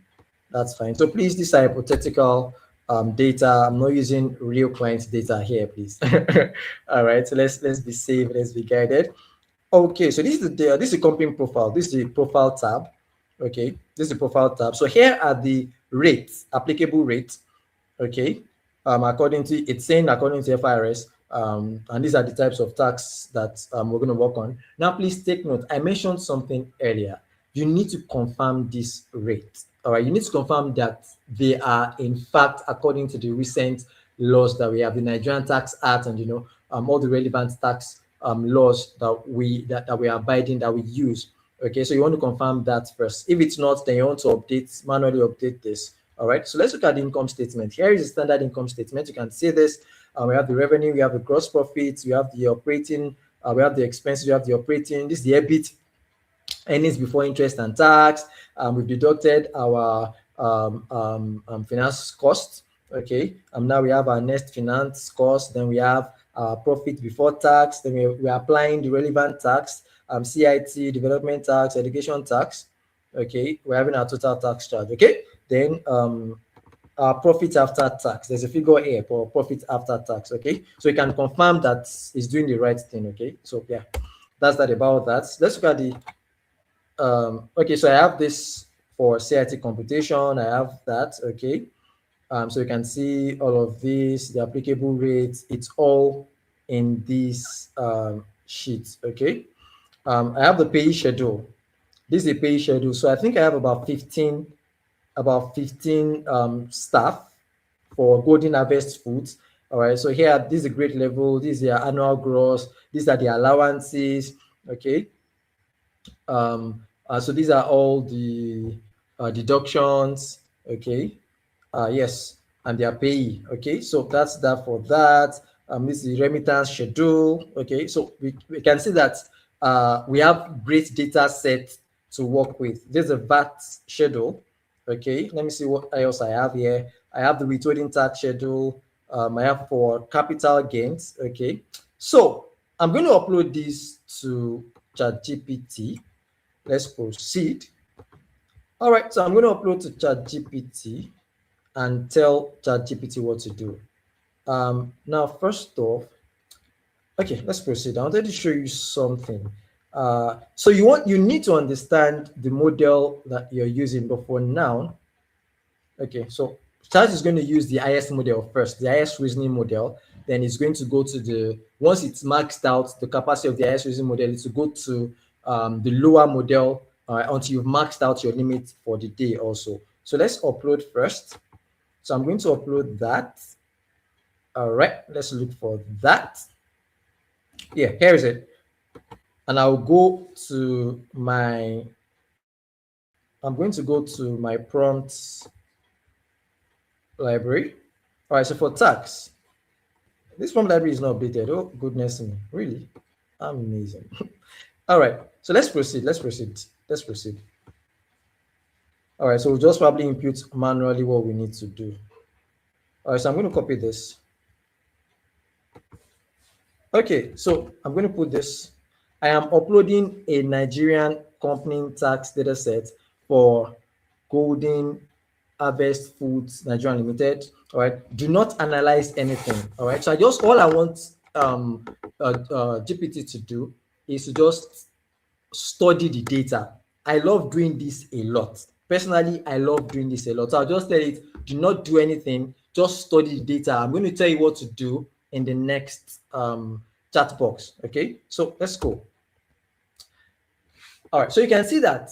That's fine. So please, these are hypothetical data. I'm not using real clients data here, please. All right, so let's be safe, let's be guided. Okay, so this is the company profile. This is the profile tab. Okay, this is the profile tab. So here are the rates, applicable rates. Okay, according to it's saying according to FIRS, and these are the types of tax that we're going to work on. Now, please take note. I mentioned something earlier. You need to confirm this rate. All right, you need to confirm that they are in fact according to the recent laws that we have, the Nigerian Tax Act, and all the relevant tax laws that we are abiding, that we use. Okay, so you want to confirm that first. If it's not, then you want to manually update this. All right, so let's look at the income statement. Here is the standard income statement. You can see this. We have the revenue, we have the gross profits, we have the operating, we have the expenses, we have the operating. This is the EBIT, earnings before interest and tax. We've deducted our finance cost. Okay, now we have our next finance cost. Then we have profit before tax. Then we are applying the relevant tax, CIT, development tax, education tax. Okay, we're having our total tax charge. Okay, then profit after tax. There's a figure here for profit after tax. Okay, so you can confirm that it's doing the right thing. Okay, so yeah, that's that about that. Let's look at the okay, so I have this for CIT computation. I have that. Okay, so you can see all of this, the applicable rates. It's all in this sheet. Okay, I have the pay schedule. This is a pay schedule. So I think I have about 15 staff for Golden Harvest Foods. All right, so here, this is a grade level. This is their annual gross. These are the allowances. Okay. So these are all the deductions. Okay. Yes, and their payee. Okay, so that's that for that. This is the remittance schedule. Okay, so we can see that we have great data set to work with. There's a VAT schedule. Okay, let me see what else I have here. I have the withholding tax schedule. I have for capital gains. Okay, so I'm going to upload this to ChatGPT. Let's proceed. All right, so I'm going to upload to ChatGPT and tell ChatGPT what to do. Now, first off, okay, let's proceed. I wanted to show you something. So you need to understand the model that you're using, but for now, okay, so Chat is going to use the IS model first, the IS reasoning model. Then it's going to go to once it's maxed out, the capacity of the IS reasoning model is to go to the lower model until you've maxed out your limit for the day also. So let's upload first. So I'm going to upload that. All right, let's look for that. Yeah, here is it. And I'll go to I'm going to go to my prompts library. All right, so for tax, this prompt library is not updated. Oh, goodness me, really? Amazing. All right, so let's proceed. All right, so we'll just probably input manually what we need to do. All right, so I'm going to copy this. Okay, so I'm going to put this. I am uploading a Nigerian company tax data set for Golden Harvest Foods Nigeria Limited. All right, do not analyze anything. All right, so all I want GPT to do is to just study the data. I love doing this a lot. Personally, I love doing this a lot. So I'll just tell it, do not do anything, just study the data. I'm going to tell you what to do in the next chat box. Okay, so let's go. All right, so you can see that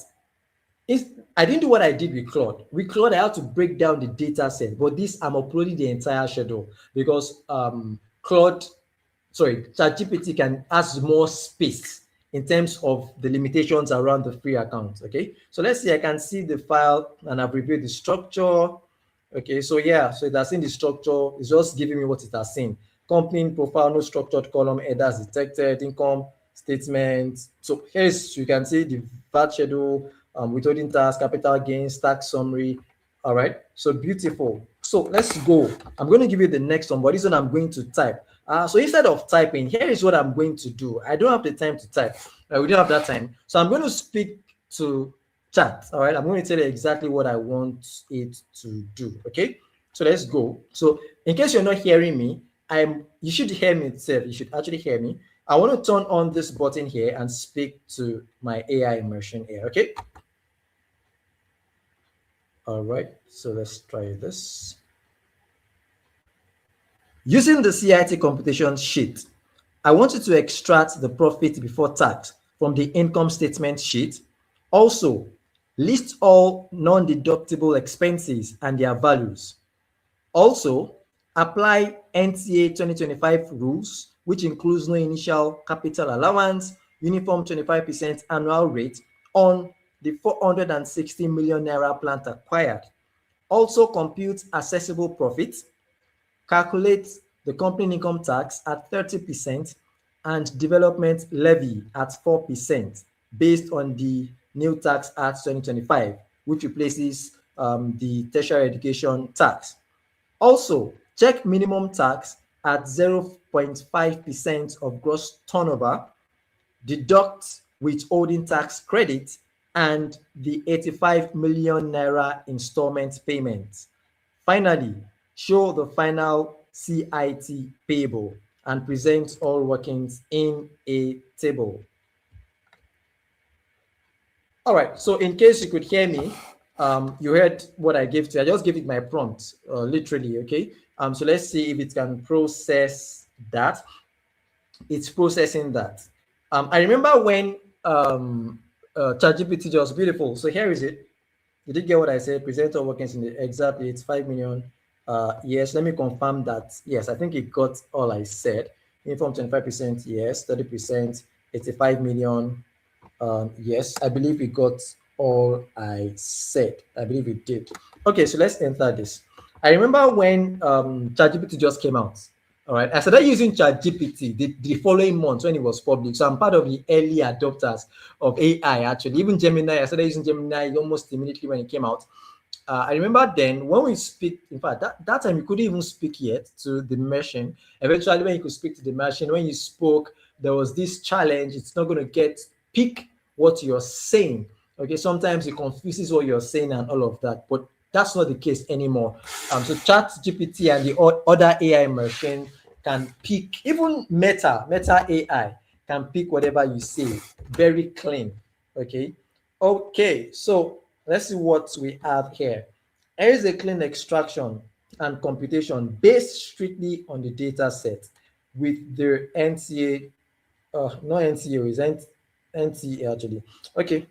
I didn't do what I did with Claude. With Claude, I had to break down the data set, but this I'm uploading the entire schedule because ChatGPT can ask more space in terms of the limitations around the free account. Okay, so let's see. I can see the file and I've reviewed the structure. Okay, so yeah, so it has seen the structure. It's just giving me what it has seen. Company profile, no structured column, headers detected, income statement. So here's, you can see the VAT schedule, withholding tax, capital gains, tax summary. All right, so beautiful. So let's go. I'm going to give you the next one, but this one I'm going to type. So instead of typing, here is what I'm going to do. I don't have the time to type. We don't have that time. So I'm going to speak to chat. All right, I'm going to tell you exactly what I want it to do. Okay, so let's go. So in case you're not hearing me, you should hear me itself. You should actually hear me. I want to turn on this button here and speak to my AI immersion here. Okay. All right, so let's try this. Using the CIT computation sheet, I want you to extract the profit before tax from the income statement sheet. Also, list all non-deductible expenses and their values. Also, apply NTA 2025 rules, which includes no initial capital allowance, uniform 25% annual rate on the 460 million naira plant acquired. Also, compute accessible profits, calculate the company income tax at 30% and development levy at 4% based on the new tax act 2025, which replaces the tertiary education tax. Also, check minimum tax at 0.5% of gross turnover, deduct withholding tax credit, and the 85 million naira installment payment. Finally, show the final CIT payable and present all workings in a table. All right, so in case you could hear me, you heard what I gave to you. I just gave it my prompt, literally, okay? So let's see if it can process that. It's processing that. I remember when ChatGPT was beautiful. So here is it. Did you get what I said? Present all workings in the exactly, it's 5 million. Yes, let me confirm that. Yes, I think it got all I said. Inform 25%, yes, 30%, 85 million. Yes, I believe it got all I said. I believe it did. Okay, so let's enter this. I remember when ChatGPT just came out. All right, I started using ChatGPT the following month when it was public. So I'm part of the early adopters of AI. Actually, even Gemini, I started using Gemini almost immediately when it came out. I remember then when we speak, in fact, that time you couldn't even speak yet to the machine. Eventually, when you could speak to the machine, when you spoke, there was this challenge. It's not going to pick what you're saying. Okay, sometimes it confuses what you're saying and all of that, but that's not the case anymore. So ChatGPT and the other AI machine can pick, even Meta AI can pick whatever you say, very clean. Okay, so let's see what we have here. Here is a clean extraction and computation based strictly on the data set with the NTA, not NCO, is NTA actually. Okay,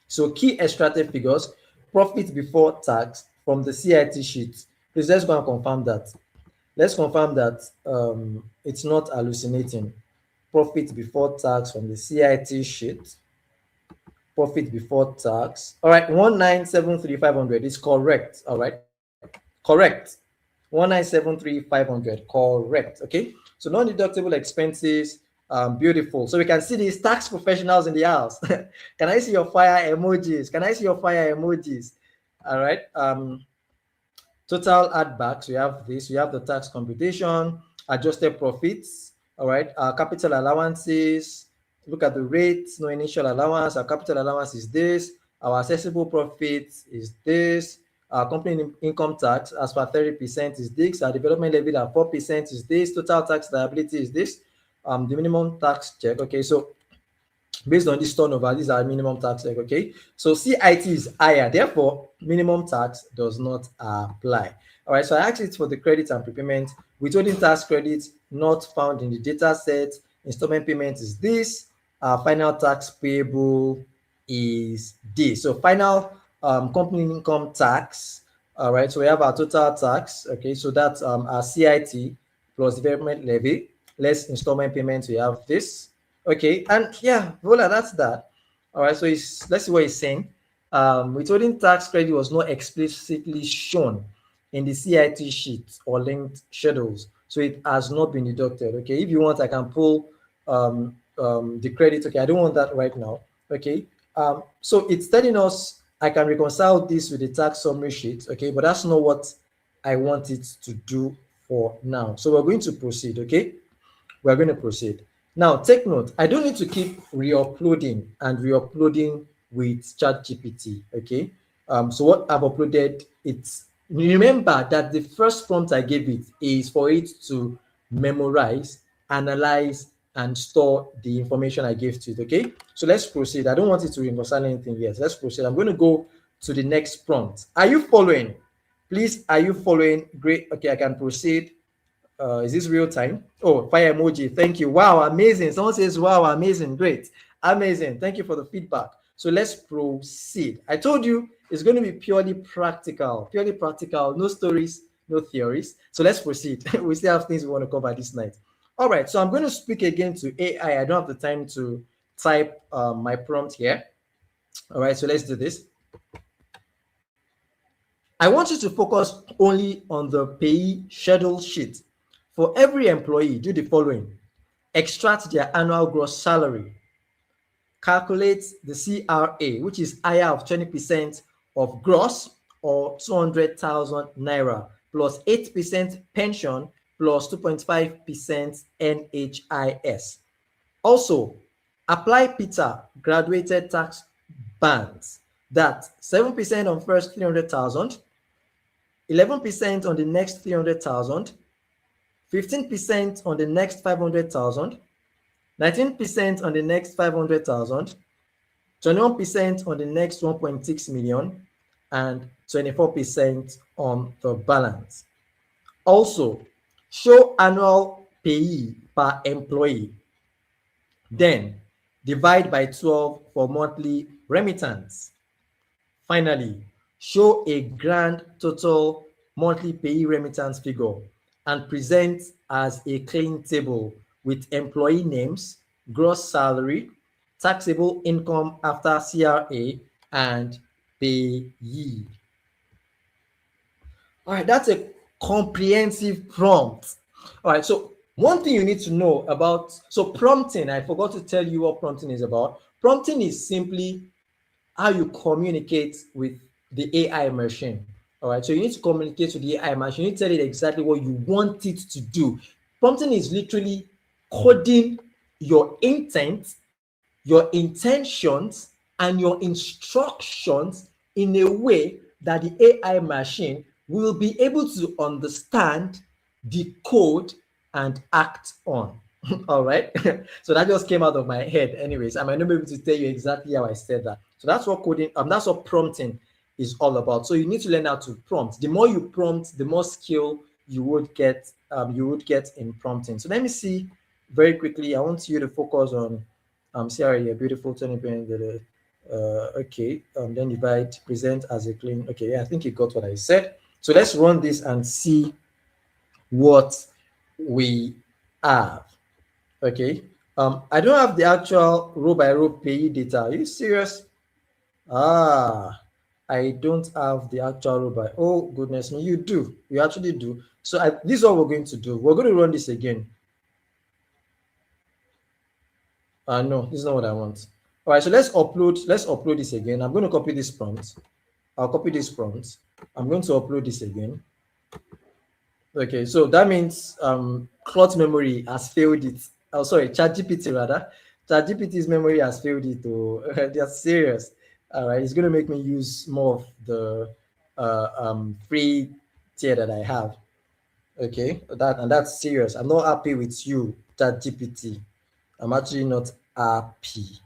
so key extracted figures, profit before tax from the CIT sheet. Please let's go and confirm that. Let's confirm that it's not hallucinating. Profit before tax from the CIT sheet. Profit before tax. All right, 1973500 is correct. All right, correct. 1973500, correct. Okay, so non-deductible expenses. Beautiful. So we can see these tax professionals in the house. Can I see your fire emojis? Can I see your fire emojis? All right. Total add backs. We have this. We have the tax computation, adjusted profits. All right. Capital allowances. Look at the rates. No initial allowance. Our capital allowance is this. Our accessible profit is this. Our company income tax as per 30% is this. Our development levy at 4% is this. Total tax liability is this. The minimum tax check. Okay, so based on this turnover, these are minimum tax check. Okay, so CIT is higher, therefore minimum tax does not apply. All right, so I asked it for the credit and prepayment. Withholding tax credit not found in the data set. Installment payment is this. Final tax payable is this. So final company income tax. All right, so we have our total tax. Okay, so that's our CIT plus development levy, less installment payments. We have this. Okay, and yeah, voila, that's that. All right, so let's see what it's saying. Withholding tax credit was not explicitly shown in the CIT sheet or linked schedules, so it has not been deducted. Okay, if you want, I can pull the credit. Okay, I don't want that right now. Okay, so it's telling us I can reconcile this with the tax summary sheet. Okay, but that's not what I want it to do for now. So we're going to proceed. Okay, we're going to proceed. Now, take note, I don't need to keep re-uploading and re-uploading with ChatGPT, okay? So what I've uploaded, it's, remember that the first prompt I gave it is for it to memorize, analyze, and store the information I gave to it, okay? So let's proceed. I don't want it to reconcile anything yet. Let's proceed. I'm going to go to the next prompt. Are you following? Please, are you following? Great. Okay, I can proceed. Is this real time? Oh, fire emoji. Thank you. Wow, amazing. Someone says, wow, amazing. Great. Amazing. Thank you for the feedback. So let's proceed. I told you it's going to be purely practical, no stories, no theories. So let's proceed. We still have things we want to cover this night. All right. So I'm going to speak again to AI. I don't have the time to type my prompt here. All right. So let's do this. I want you to focus only on the pay schedule sheet. For every employee, do the following. Extract their annual gross salary. Calculate the CRA, which is higher of 20% of gross or 200,000 naira plus 8% pension plus 2.5% NHIS. Also, apply PITA graduated tax bands that 7% on first 300,000, 11% on the next 300,000, 15% on the next 500,000, 19% on the next 500,000, 21% on the next 1.6 million, and 24% on the balance. Also, show annual payee per employee. Then, divide by 12 for monthly remittance. Finally, show a grand total monthly payee remittance figure and present as a clean table with employee names, gross salary, taxable income after CRA, and payee. All right, that's a comprehensive prompt. All right, so one thing you need to know about, so prompting, I forgot to tell you what prompting is about. Prompting is simply how you communicate with the AI machine. All right, so you need to communicate with the AI machine. You need to tell it exactly what you want it to do. Prompting is literally coding your intent, your intentions, and your instructions in a way that the AI machine will be able to understand, decode, and act on. All right. So that just came out of my head. Anyways, I might not be able to tell you exactly how I said that. So that's what coding, that's what prompting is all about. So you need to learn how to prompt. The more you prompt, the more skill you would get in prompting. So let me see very quickly. I want you to focus on CRA, beautiful Tony Penn. Okay, then divide, present as a clean. Okay, yeah, I think you got what I said. So let's run this and see what we have. Okay, I don't have the actual row by row payee data. Are you serious? I don't have the actual row by. Oh goodness me, you do. You actually do. So this is what we're going to do. We're going to run this again. No, this is not what I want. All right, so let's upload this again. I'm going to copy this prompt. I'll copy this prompt. I'm going to upload this again. Okay, so that means cloud memory has failed it. Oh, sorry, ChatGPT rather. ChatGPT's memory has failed it. Oh, they're serious. All right, it's going to make me use more of the free tier that I have. Okay, that's serious. I'm not happy with you, ChatGPT. I'm actually not happy.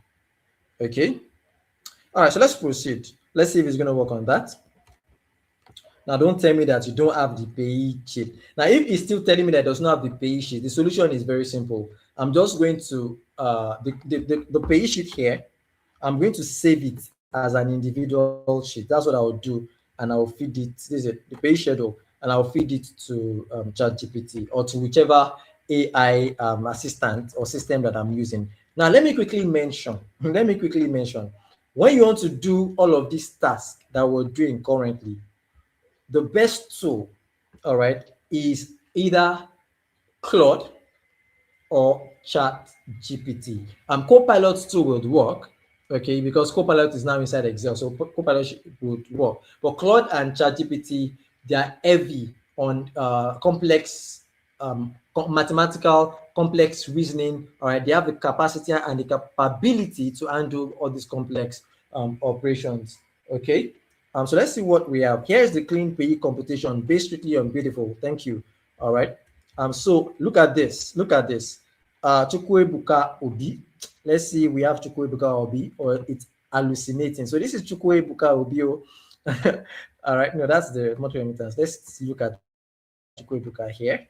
Okay. All right, so let's proceed. Let's see if it's going to work on that. Now, don't tell me that you don't have the payee sheet. Now, if it's still telling me that it does not have the payee sheet, the solution is very simple. I'm just going to the payee sheet here. I'm going to save it as an individual sheet. That's what I will do, and I will feed it. This is the pay schedule, and I'll feed it to ChatGPT or to whichever AI assistant or system that I'm using. Now, let me quickly mention. Let me quickly mention. When you want to do all of these tasks that we're doing currently, the best tool, all right, is either Claude or Chat GPT. Copilot too would work, okay, because Copilot is now inside Excel, so Copilot would work. But Claude and Chat GPT, they are heavy on complex mathematical complex reasoning. All right, they have the capacity and the capability to handle all these complex operations. Okay, so let's see what we have. Here's the clean pay computation based strictly on beautiful. Thank you. All right. So look at this. Look at this. Chukwuebuka Obi. Let's see. We have Chukwuebuka Obi, or it's hallucinating. So this is Chukwuebuka Obi. All right. No, that's the monthly remittance. Let's look at Chukwuebuka here.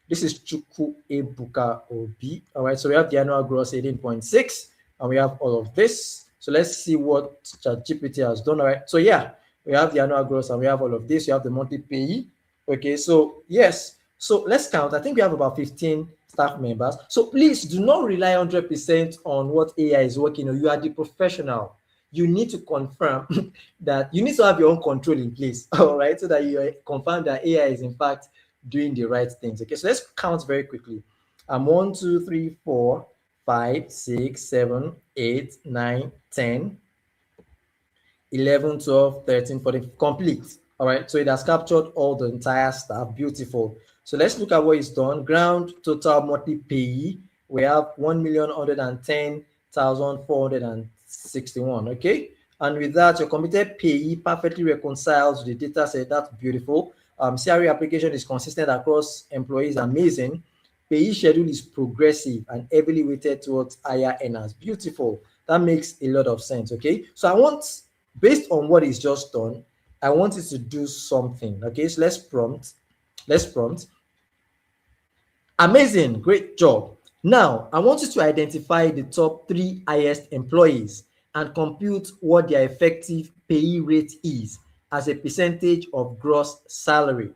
This is Chukwuebuka Obi. All right. So we have the annual gross 18.6, and we have all of this. So let's see what ChatGPT has done. All right. So yeah, we have the annual gross and we have all of this. You have the monthly payee. Okay. So yes. So let's count. I think we have about 15 staff members. So please do not rely 100% on what AI is working on. You are the professional. You need to confirm that you need to have your own control in place. All right. So that you confirm that AI is in fact doing the right things. Okay. So let's count very quickly. 1, 2, 3, 4, 5, 6, 7, 8, 9, 10, 11, 12, 13, 14, complete. All right, so it has captured all the entire staff. Beautiful. So let's look at what it's done. Ground total monthly payee, we have 1,110,461. Okay, and with that, your committed payee perfectly reconciles the data set. That's beautiful. CRE application is consistent across employees. Amazing. Payee schedule is progressive and heavily weighted towards higher earners. Beautiful. That makes a lot of sense. Okay, so I want, based on what is just done, I want it to do something. Okay, so let's prompt. Let's prompt. Amazing, great job. Now, I want you to identify the top 3 highest employees and compute what their effective pay rate is as a percentage of gross salary.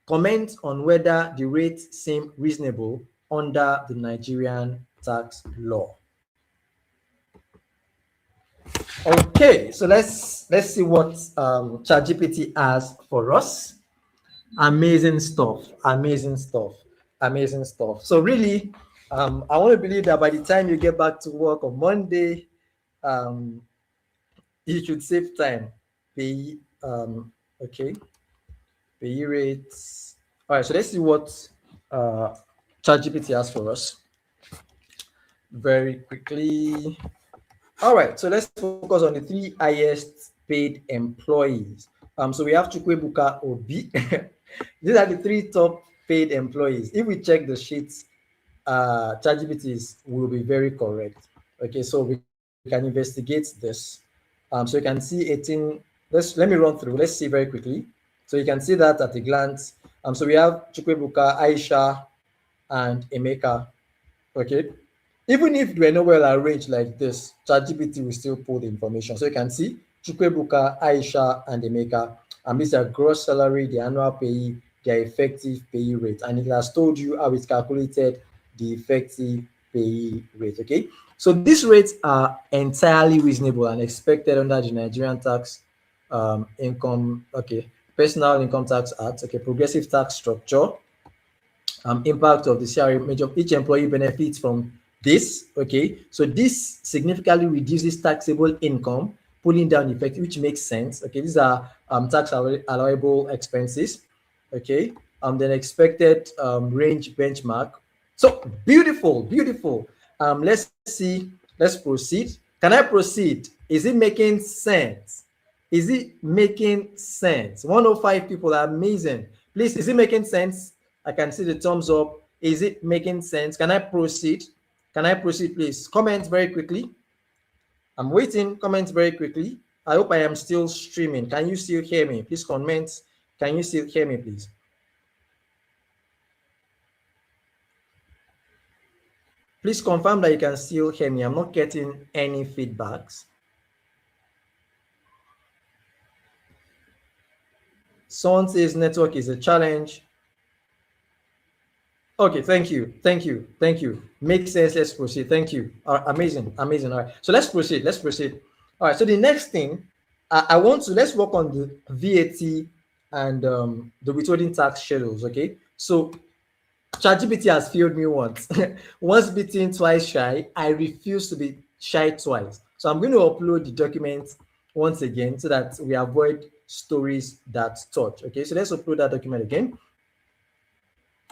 Comment on whether the rates seem reasonable under the Nigerian tax law. Okay, so let's see what ChatGPT has for us. Amazing stuff, amazing stuff, amazing stuff. So really, I want to believe that by the time you get back to work on Monday, you should save time. Pay, okay, pay rates. All right, so let's see what ChatGPT has for us very quickly. All right, so let's focus on the 3 highest paid employees. So we have Chukwuebuka Obi. These are the 3 top paid employees. If we check the sheets, ChatGPT will be very correct. Okay, so we can investigate this. So you can see 18. Let me run through. Let's see very quickly. So you can see that at a glance. So we have Chukwuebuka, Aisha, and Emeka. Okay. Even if they were not well arranged like this, ChatGPT will still pull the information. So you can see Chukwuebuka, Aisha, and Emeka. And these are gross salary, the annual pay, their effective pay rate. And it has told you how it's calculated the effective pay rate. Okay. So these rates are entirely reasonable and expected under the Nigerian tax income, okay, personal income tax act, okay, progressive tax structure. Impact of the CRA major, each employee benefits from this. Okay, so this significantly reduces taxable income, pulling down effect, which makes sense. Okay, these are tax allowable expenses. Okay, then expected range benchmark. So beautiful, beautiful. Let's see. Let's proceed. Can I proceed? Is it making sense? Is it making sense? 105 people are amazing. Please, is it making sense? I can see the thumbs up. Is it making sense? Can I proceed? Can I proceed, please? Comment very quickly. I'm waiting. Comment very quickly. I hope I am still streaming. Can you still hear me? Please comment. Can you still hear me, please? Please confirm that you can still hear me. I'm not getting any feedbacks. Someone says network is a challenge. Okay, thank you, thank you, thank you. Makes sense. Let's proceed. Thank you. Amazing, amazing. All right, so let's proceed. Let's proceed. All right. So the next thing, I want to let's work on the VAT and the withholding tax schedules. Okay. So ChatGPT has failed me once. Once bitten, twice shy. I refuse to be shy twice. So I'm going to upload the document once again so that we avoid stories that touch. Okay. So let's upload that document again.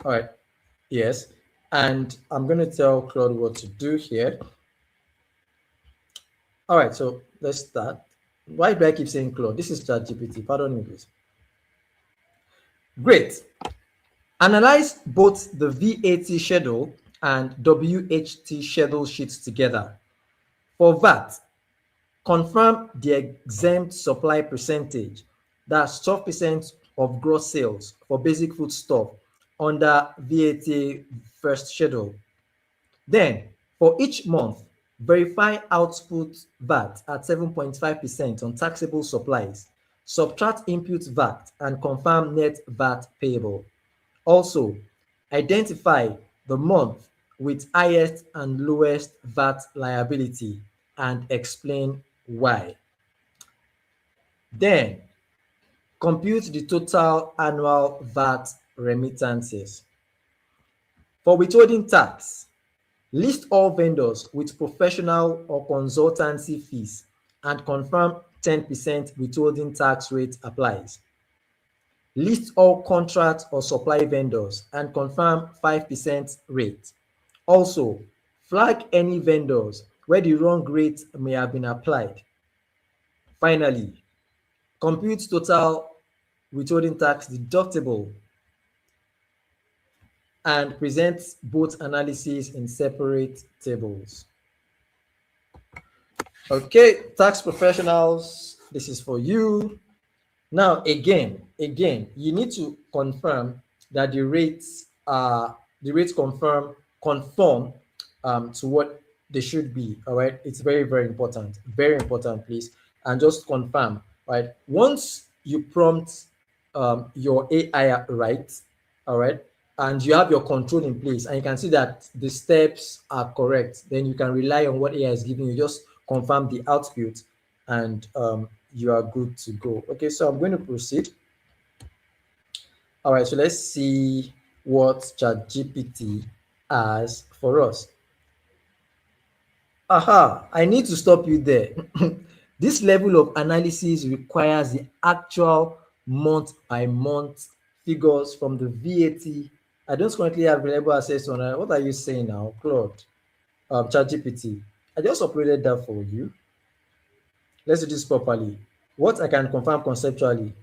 All right. Yes. And I'm going to tell Claude what to do here. All right. So let's start. Why do I keep saying Claude? This is ChatGPT. Pardon me, please. Great. Analyze both the VAT schedule and WHT schedule sheets together. For VAT, confirm the exempt supply percentage, that's 12% of gross sales for basic foodstuff under VAT first schedule. Then, for each month, verify output VAT at 7.5% on taxable supplies, subtract input VAT, and confirm net VAT payable. Also, identify the month with highest and lowest VAT liability and explain why. Then, compute the total annual VAT remittances. For withholding tax, list all vendors with professional or consultancy fees and confirm 10% withholding tax rate applies. List all contract or supply vendors and confirm 5% rate. Also, flag any vendors where the wrong rate may have been applied. Finally, compute total withholding tax deductible and present both analyses in separate tables. Okay, tax professionals, this is for you. Now, again, you need to confirm that the rates conform to what they should be. All right, it's very, very important, please, and just confirm. Right, once you prompt your AI right, all right, and you have your control in place, and you can see that the steps are correct, then you can rely on what AI is giving you. Just confirm the output, and you are good to go. Okay, so I'm going to proceed. All right, so let's see what ChatGPT has for us. Aha, I need to stop you there. This level of analysis requires the actual month by month figures from the VAT. I don't currently have reliable access on it. What are you saying now, Claude? ChatGPT. I just uploaded that for you. Let's do this properly. What I can confirm conceptually.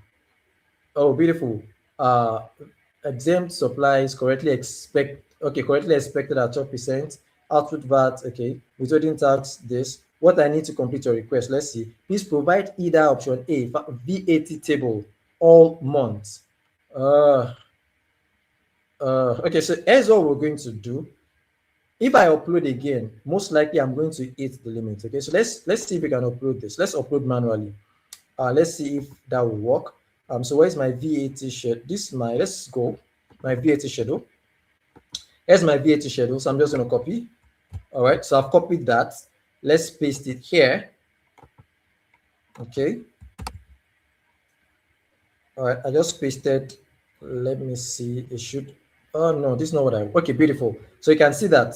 Oh, beautiful. Exempt supplies correctly expected at 12%. Output VAT, okay. Withholding tax, this. What I need to complete your request, let's see. Please provide either option A, VAT table, all months. Okay, so here's what we're going to do. If I upload again, most likely I'm going to hit the limit. Okay, so let's see if we can upload this. Let's upload manually. Let's see if that will work. So where's my VAT schedule? Let's go, my VAT schedule. Here's my VAT schedule. So I'm just going to copy. All right, so I've copied that. Let's paste it here. Okay. All right, I just pasted. Let me see. It should. Oh no, this is not what I. Okay, beautiful. So you can see that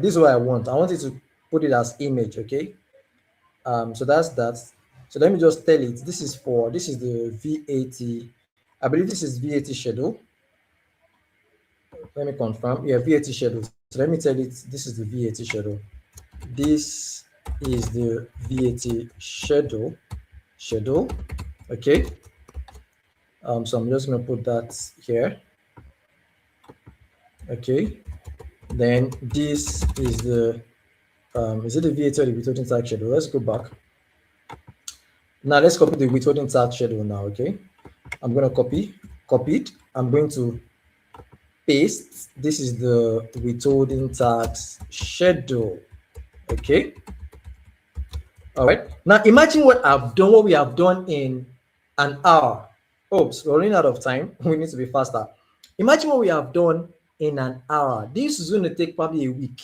this is what I want. I want it to put it as image. Okay. So that's that. So let me just tell it. This is the VAT. I believe this is VAT schedule. Let me confirm. Yeah, VAT schedule. So let me tell it. This is the VAT schedule. This is the VAT schedule. Okay. So I'm just going to put that here. Okay. Then this is the is it the VAT or the withholding tax schedule? Let's go back. Now let's copy the withholding tax schedule now. Okay. I'm going to copy it. I'm going to paste. This is the withholding tax schedule. Okay. All right. Now imagine what we have done in an hour. Oh, so we're running out of time. We need to be faster. Imagine what we have done in an hour. This is going to take probably a week.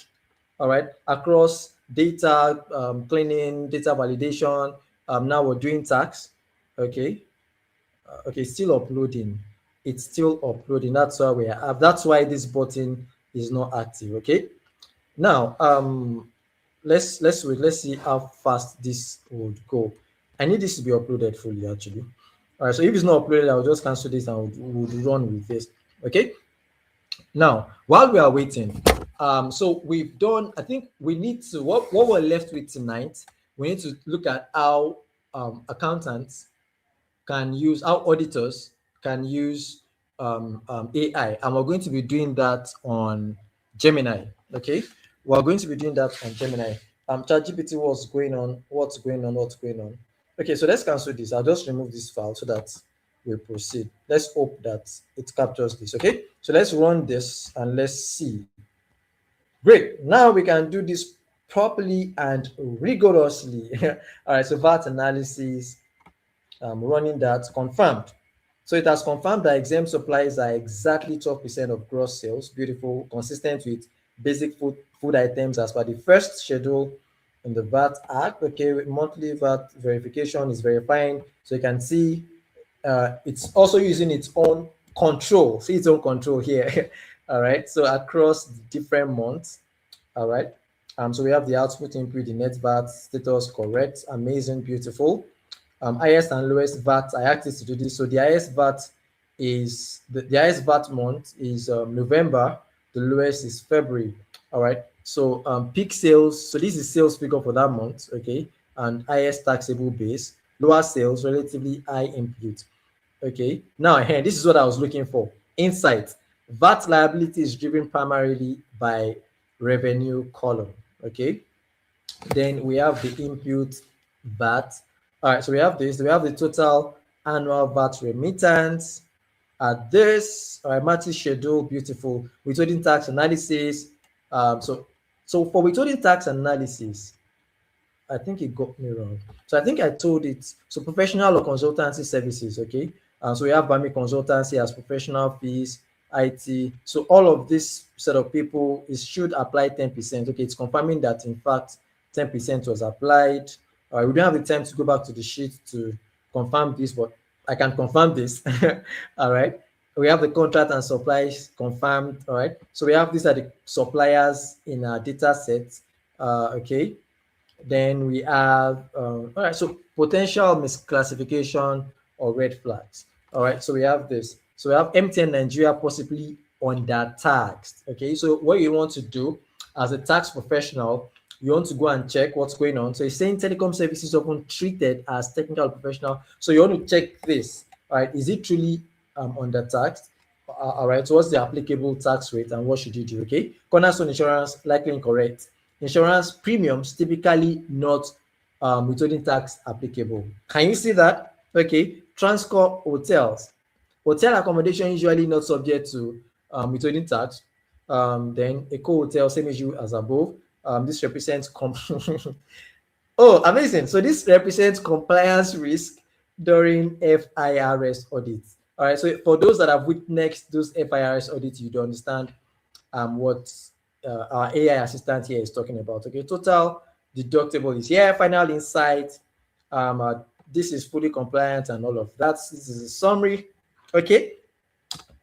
All right, across data cleaning, data validation. Now we're doing tax. Okay, okay, still uploading. It's still uploading. That's why we have. That's why this button is not active. Okay. Now, let's wait. Let's see how fast this would go. I need this to be uploaded fully, actually. All right. So if it's not uploaded, I'll just cancel this and we'll run with this. Okay. Now, while we are waiting, so we've done. I think we need to what we're left with tonight. We need to look at how accountants can use, how auditors can use AI, and we're going to be doing that on Gemini. Okay, we're going to be doing that on Gemini. ChatGPT, what's going on? What's going on? What's going on? Okay, so let's cancel this. I'll just remove this file so that we proceed. Let's hope that it captures this. Okay, so let's run this and let's see. Great. Now we can do this properly and rigorously. All right. So VAT analysis, running that, confirmed. So it has confirmed that exempt supplies are exactly 12% of gross sales. Beautiful, consistent with basic food items as per the first schedule in the VAT Act. Okay, monthly VAT verification is verifying. So you can see it's also using its own control. See its own control here. All right. So across different months. All right. So we have the output input, the net VAT status correct, amazing, beautiful. Highest and lowest VAT. I asked it to do this. So the highest VAT is the highest VAT month is November. The lowest is February. All right. So peak sales. So this is sales figure for that month. Okay. And highest taxable base. Lower sales, relatively high input. Okay. Now, this is what I was looking for. Insight. VAT liability is driven primarily by revenue column. Okay. Then we have the input VAT. All right, so we have this. We have the total annual VAT remittance. At this, all right, monthly schedule, beautiful. Withholding tax analysis. So for withholding tax analysis, I think it got me wrong. So I think I told it. So professional or consultancy services, okay. So we have Bami consultancy as professional fees, IT. So all of this set of people is should apply 10%. Okay, it's confirming that in fact 10% was applied. We don't have the time to go back to the sheet to confirm this, but I can confirm this. All right. We have the contract and supplies confirmed. All right. So we have these are the suppliers in our data set. Okay. Then we have, all right, so potential misclassification or red flags. All right, so we have this. So we have MTN Nigeria possibly under-taxed. Okay, so what you want to do as a tax professional, you want to go and check what's going on. So it's saying telecom services often treated as technical professional. So you want to check this. All right, is it truly under-taxed? All right, so what's the applicable tax rate and what should you do? Okay, cornerstone insurance likely incorrect. Insurance premiums typically not withholding tax applicable. Can you see that? Okay, Transcorp hotels. Hotel accommodation usually not subject to withholding tax. Then Eco Hotel, same issue as above. This represents oh, amazing. So this represents compliance risk during FIRS audits. All right. So for those that have witnessed those FIRS audits, you do understand what our AI assistant here is talking about. Okay. Total deductible is here. Final insight. This is fully compliant and all of that. This is a summary. Okay.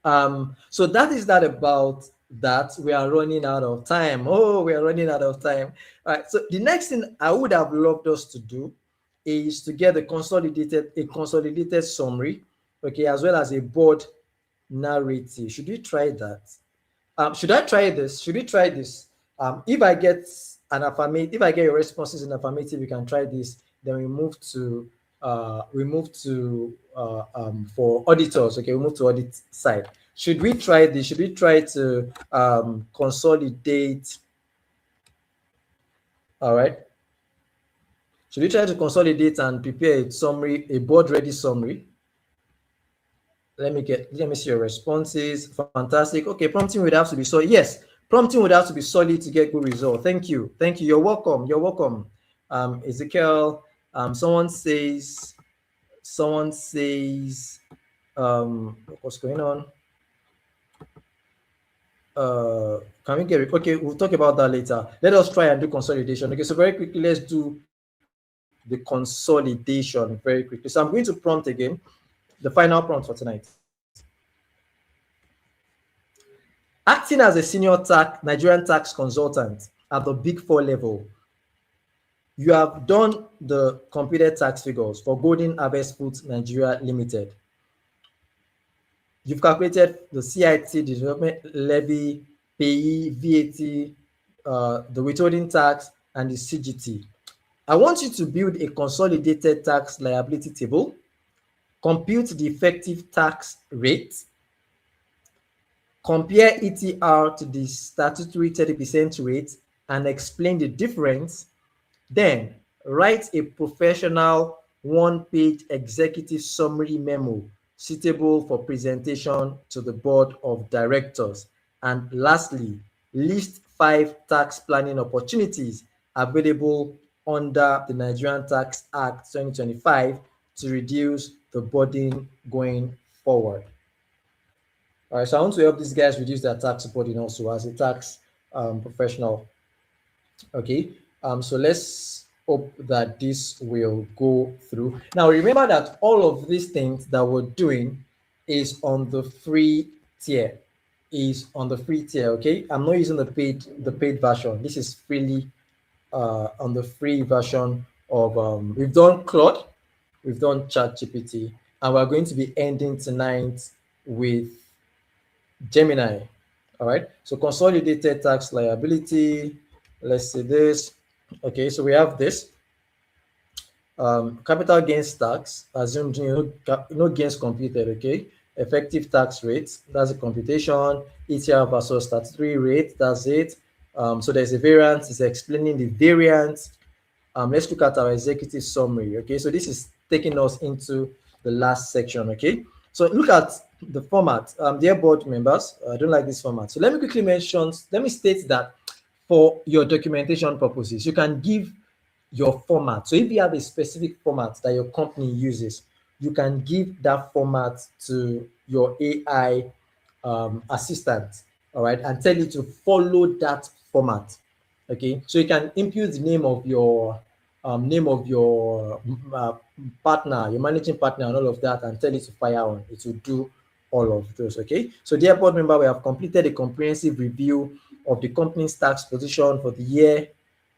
So that is that about that. We are running out of time. Oh, we are running out of time. All right. So the next thing I would have loved us to do is to get a consolidated summary, okay, as well as a board narrative. Should we try that? Should I try this? Should we try this? If I get an affirmative, if I get your responses in affirmative, we can try this. Then we move to for auditors. Okay, we move to audit side. Should we try this? Should we try to consolidate? All right. Should we try to consolidate and prepare a summary, a board ready summary? Let me see your responses. Fantastic. Okay, prompting would have to be solid. Yes, prompting would have to be solid to get good result. Thank you. Thank you. You're welcome. You're welcome. Ezekiel, someone says What's going on? Can we get it? Okay, we'll talk about that later. Let us try and do consolidation. Okay, so very quickly, let's do the consolidation very quickly. So I'm going to prompt again the final prompt for tonight. Acting as a senior Nigerian tax consultant at the Big Four level, you have done the computed tax figures for Golden Harvest Foods Nigeria Limited. You've calculated the CIT, the development levy, payee, VAT, the withholding tax, and the CGT. I want you to build a consolidated tax liability table, compute the effective tax rate, compare ETR to the statutory 30% rate, and explain the difference. Then write a professional one-page executive summary memo suitable for presentation to the board of directors. And lastly, list 5 tax planning opportunities available under the Nigerian Tax Act 2025 to reduce the burden going forward. All right, so I want to help these guys reduce their tax burden also as a tax professional. Okay, so let's hope that this will go through. Now, remember that all of these things that we're doing is on the free tier. Okay, I'm not using the paid version. This is freely on the free version of we've done Claude, we've done ChatGPT, and we're going to be ending tonight with Gemini. All right, so consolidated tax liability. Let's see this. Okay, so we have this capital gains tax assumed, no gains computed. Okay, effective tax rate, that's a computation. ETR versus statutory rate, that's it. So there's a variance, it's explaining the variance. Let's look at our executive summary. Okay, so this is taking us into the last section. Okay, so look at the format. Dear board members, I don't like this format. So let me state that for your documentation purposes, you can give your format. So if you have a specific format that your company uses, you can give that format to your AI assistant, all right, and tell it to follow that format. Okay, so you can input the name of your partner, your managing partner, and all of that, and tell it to fire on. It will do all of those. Okay, so dear board member, we have completed a comprehensive review of the company's tax position for the year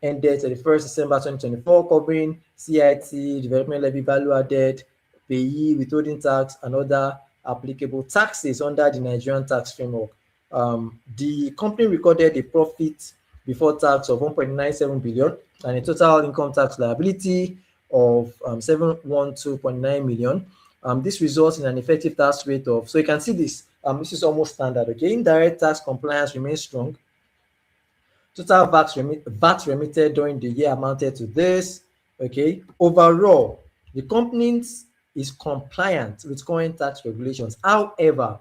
ended 31st December 2024, covering CIT, development levy, value added, payee, withholding tax, and other applicable taxes under the Nigerian tax framework. The company recorded a profit before tax of 1.97 billion and a total income tax liability of 712.9 million. This results in an effective tax rate of, so you can see this, this is almost standard. Okay, indirect tax compliance remains strong. Total VAT remitted during the year amounted to this. Okay, overall, the company is compliant with current tax regulations. However,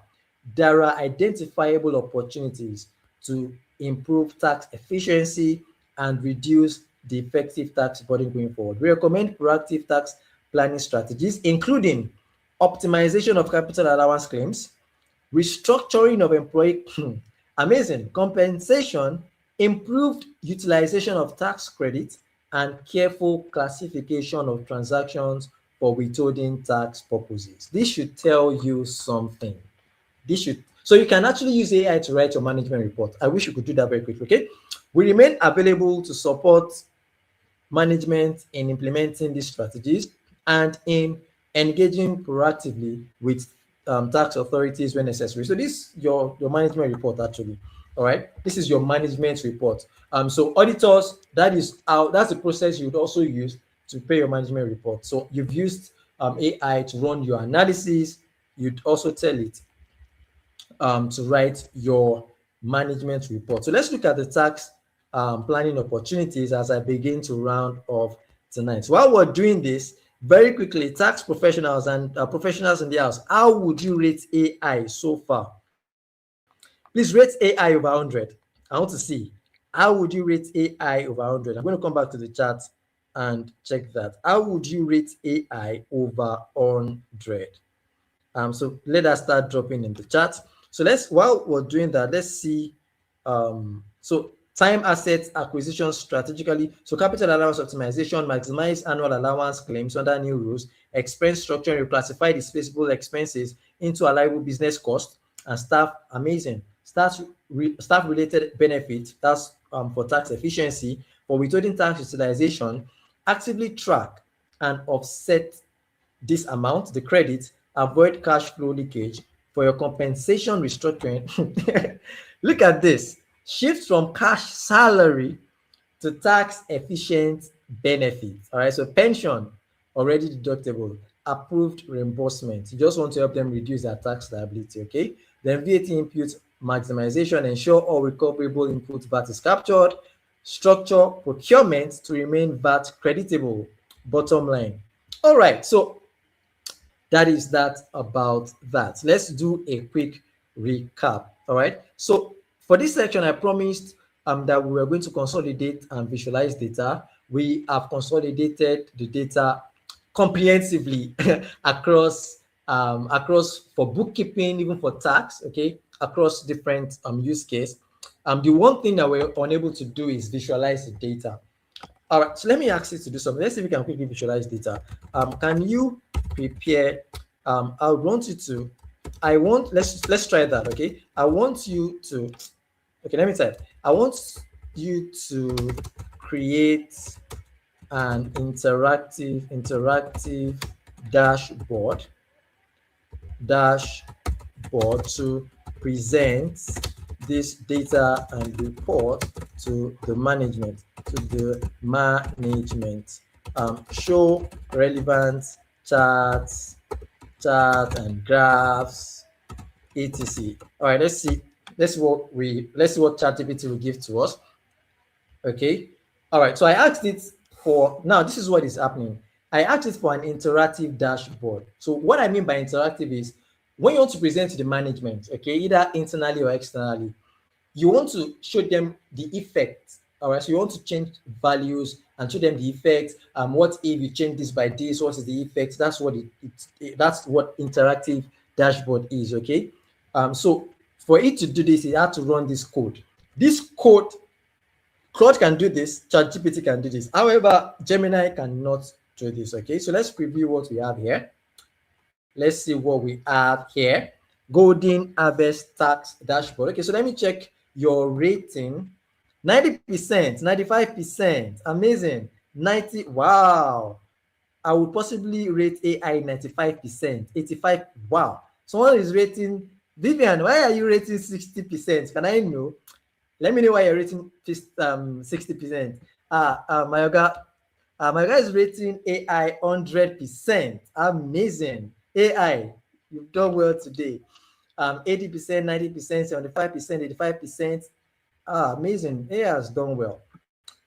there are identifiable opportunities to improve tax efficiency and reduce the effective tax burden going forward. We recommend proactive tax planning strategies, including optimization of capital allowance claims, restructuring of employee amazing compensation, improved utilization of tax credits, and careful classification of transactions for withholding tax purposes. This should tell you something. So you can actually use AI to write your management report. I wish you could do that very quickly. Okay, we remain available to support management in implementing these strategies and in engaging proactively with tax authorities when necessary. So this is your management report actually. All right, this is your management report. So auditors, that's the process you would also use to prepare your management report. So you've used AI to run your analysis. You'd also tell it to write your management report. So let's look at the tax planning opportunities as I begin to round off tonight. So while we're doing this, very quickly, tax professionals and professionals in the house, how would you rate AI so far? Please rate AI over 100. I want to see. How would you rate AI over 100? I'm going to come back to the chat and check that. How would you rate AI over 100? So let us start dropping in the chat. So while we're doing that, let's see. So time assets acquisition strategically. So capital allowance optimization, maximize annual allowance claims under new rules, expense structure, and reclassify disposable expenses into allowable business cost, and staff, amazing. Staff related benefits, that's for tax efficiency, for withholding tax utilization, actively track and offset this amount, the credit, avoid cash flow leakage for your compensation restructuring. Look at this. Shift from cash salary to tax efficient benefits. All right. So pension, already deductible, approved reimbursement. You just want to help them reduce their tax liability. Okay. Then VAT input maximization, ensure all recoverable input VAT is captured. Structure procurement to remain VAT creditable. Bottom line. All right. So that is that about that. Let's do a quick recap. All right. So for this section, I promised that we were going to consolidate and visualize data. We have consolidated the data comprehensively across for bookkeeping, even for tax. Okay, across different use case. The one thing that we're unable to do is visualize the data. All right, so let me ask you to do something. Let's see if we can quickly visualize data. Can you prepare? I want you to. Let's try that. Okay, I want you to. Okay, let me type. I want you to create an interactive dashboard to present this data and report to the management. Show relevant charts and graphs, etc. All right, let's see what ChatGPT will give to us. Okay. All right. So I asked it for, now this is what is happening. I asked it for an interactive dashboard. So what I mean by interactive is when you want to present to the management, okay, either internally or externally, you want to show them the effect. All right. So you want to change values and show them the effect. What if you change this by this? What is the effect? That's what that's what interactive dashboard is. Okay. So for it to do this, it had to run this code. This code, Claude can do this, ChatGPT can do this. However, Gemini cannot do this. Okay, so let's preview what we have here. Let's see what we have here. Golden Harvest Tax Dashboard. Okay, so let me check your rating. 90%, 95%, amazing. 90, wow. I would possibly rate AI 95%, 85, wow. Someone is rating, Vivian, why are you rating 60%? Can I know? Let me know why you're rating 60%. My guy is rating AI 100%. Amazing. AI, you've done well today. 80%, 90%, 75%, 85%. Amazing. AI has done well.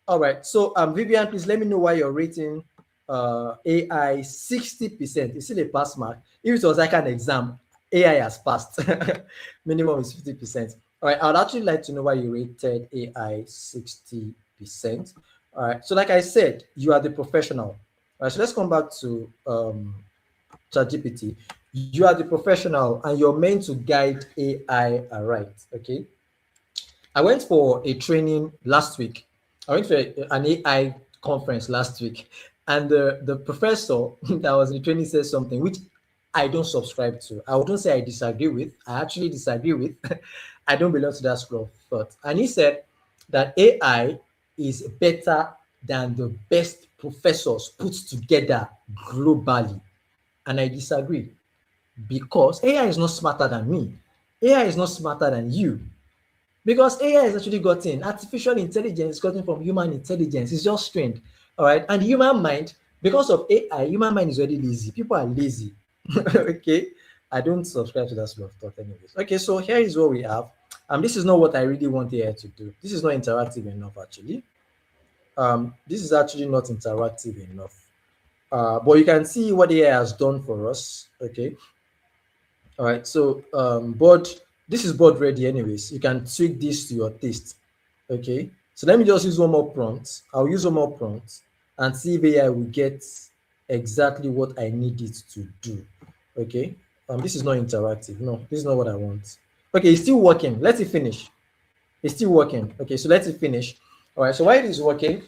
All right. So, Vivian, please let me know why you're rating AI 60%. It's still a pass mark. If it was like an exam, AI has passed. Minimum is 50%. All right. I'd actually like to know why you rated AI 60%. All right. So, like I said, you are the professional. All right. So let's come back to ChatGPT. You are the professional, and you're meant to guide AI aright. Okay. I went for a training last week. I went for an AI conference last week, and the professor that was in the training said something which I don't subscribe to. I wouldn't say I disagree with. I actually disagree with. I don't belong to that school of thought. And he said that AI is better than the best professors put together globally. And I disagree, because AI is not smarter than me. AI is not smarter than you. Because AI is actually gotten, artificial intelligence gotten from human intelligence. It's just trained. All right. And human mind, because of AI, human mind is already lazy. People are lazy. Okay. I don't subscribe to that sort of thought anyways. Okay, so here is what we have. This is not what I really want AI to do. This is not interactive enough, actually. This is actually not interactive enough. But you can see what AI has done for us. Okay. All right. So this is board ready anyways. You can tweak this to your taste. Okay. So let me just use one more prompt. I'll use one more prompt and see if AI will get exactly what I need it to do. Okay. This is not interactive. No, this is not what I want. Okay, it's still working. Let it finish. It's still working. Okay, so let it finish. All right, so while it is working,